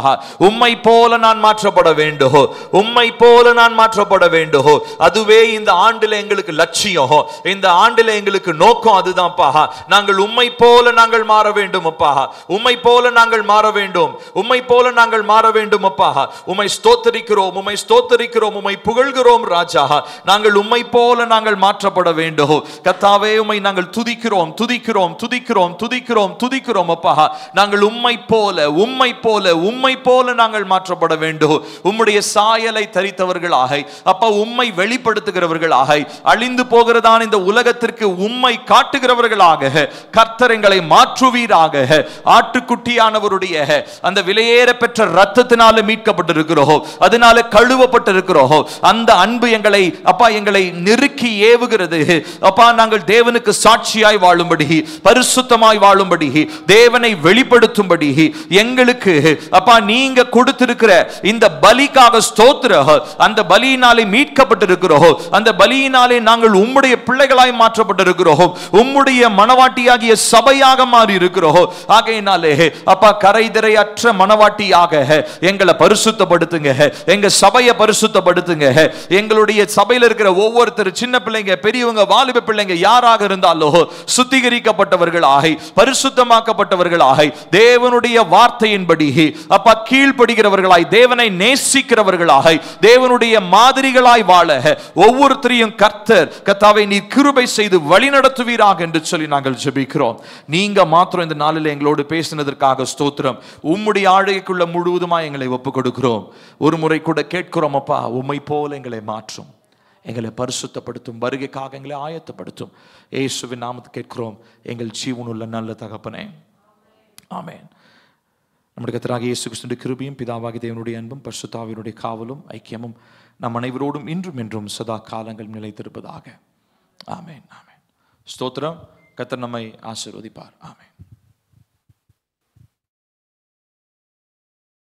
[SPEAKER 1] உம்மை போல நான் மாற்றப்பட வேண்டும். உம்மை போல நான் மாற்றப்பட வேண்டும். அதுவே இந்த ஆண்டில எங்களுக்கு லட்சியம், இந்த ஆண்டில எங்களுக்கு நோக்கம் அதுதான்ப்பா. நாங்கள் உம்மை போல நாங்கள் மாற வேண்டும் அப்பா. உம்மை போல நாங்கள் மாற வேண்டும். உம்மை போல நாங்கள் மாற வேண்டும் அப்பா. உம்மை ஸ்தோத்திரிக்கிறோம், உம்மை ஸ்தோத்திரிக்கிறோம், உம்மை புகழ்கிறோம் ராஜா. நாங்கள் உம்மை போல நாங்கள் மாற்றப்பட வேண்டும் கர்த்தாவே. உம்மை நாங்கள் துதிக்கிறோம் துதிக்கிறோம் துதிக்கிறோம் துதிக்கிறோம் துதிக்கிறோம் அப்பா. நாங்கள் உம்மை போல உம்மை போல உம்மை போல நாங்கள் மாற்றப்பட வேண்டும். உம்முடைய சாயலை தரித்தவர்களாக அப்பா, உம்மை வெளிப்படுத்துகிறவர்களாக, அழிந்து போகிறதான இந்த உலகத்திற்கு உம்மை காட்டுகிறவர்களாக கர்த்தர் எங்களை மாற்றுவீராக. ஆட்டுக்குட்டியானவருடைய அந்த விலையேற பெற்ற இரத்தத்தினால மீட்கப்பட்டிருக்கிறோம், அதனால கழுவப்பட்டிருக்கிறோம். அந்த அன்பு எங்களை அப்பா, எங்களை நெருக்கி ஏவுகிறது அப்பா. நாங்கள் தேவனுக்கு சாட்சியாய் வாழும்படி, பரிசுத்தமாய் வாழும்படி, தேவனை வெளிப்படுத்தும்படி எங்களுக்கு அப்பா நீங்க கொடுத்திருக்கிற இந்த பலிக்காக ஸ்தோத்திரம். அந்த பலியினாலே மீட்கப்பட்டிருக்கிறோம், அந்த பலியினாலே நாங்கள் உம்முடைய பிள்ளைகளாய் மாற்றப்பட்டிருக்கிறோம், உம்முடைய மனவாட்டியாகிய சபையாக மாறி இருக்கிறோம். ஆகையினாலே அப்பா, கரைதிரையற்ற மனவாட்டியாக எங்களை பரிசுத்தப்படுத்துங்க, எங்க சபையை பரிசுத்தப்படுத்துங்க. எங்களுடைய சபையில் இருக்கிற ஒவ்வொருத்தர், சின்ன பிள்ளைங்க, பெரியவங்க, வாலிப பிள்ளைங்க யாராக இருந்தாலும் சுத்திகரிக்கப்பட்டவர்களாக, பரிசுத்தமாக்கப்பட்டவர்களாக, தேவனுடைய வார்த்தையின்படி அப்பா கீழ்ப்படுகிறவர்களாய், தேவனை நேசிக்கிறவர்களாக, தேவனுடைய மாதிரிகளாய் வாழ ஒவ்வொருத்தரையும் கர்த்தாவை நீர் கிருபை செய்து வழிநடத்துவீராக என்று சொல்லி நாங்கள் ஜெபிக்கிறோம். நீங்க மாத்திரம் இந்த நாளில் எங்களோடு பேசினதற்காக ஸ்தோத்திரம். உம்முடைய ஆளுகைக்குள்ள முழுவதுமாய் எங்களை ஒப்புக் கொடுக்கிறோம். ஒரு முறை கூட கேட்கிறோம் அப்பா, உம்மை போல எங்களை மாற்றும், எங்களை பரிசுத்தப்படுத்தும், வருகைக்காக எங்களை ஆயத்தப்படுத்தும். இயேசுவின் நாமத்தில் கேட்கிறோம் எங்கள் ஜீவனுள்ள நல்ல தகப்பனே, ஆமென். நம்முடைய கர்த்தராகிய இயேசு கிறிஸ்துவின் கிருபையும், பிதாவாகிய தேவனுடைய அன்பும், பரிசுத்த ஆவியினுடைய காவலும் ஐக்கியமும் நம் அனைவரோடும் இன்றும் என்றும் சதா காலங்கள் நிலைத்திருப்பதாக. ஆமென், ஆமென். ஸ்தோத்திரம். கர்த்தர் நம்மை ஆசீர்வதிப்பார். ஆமென்.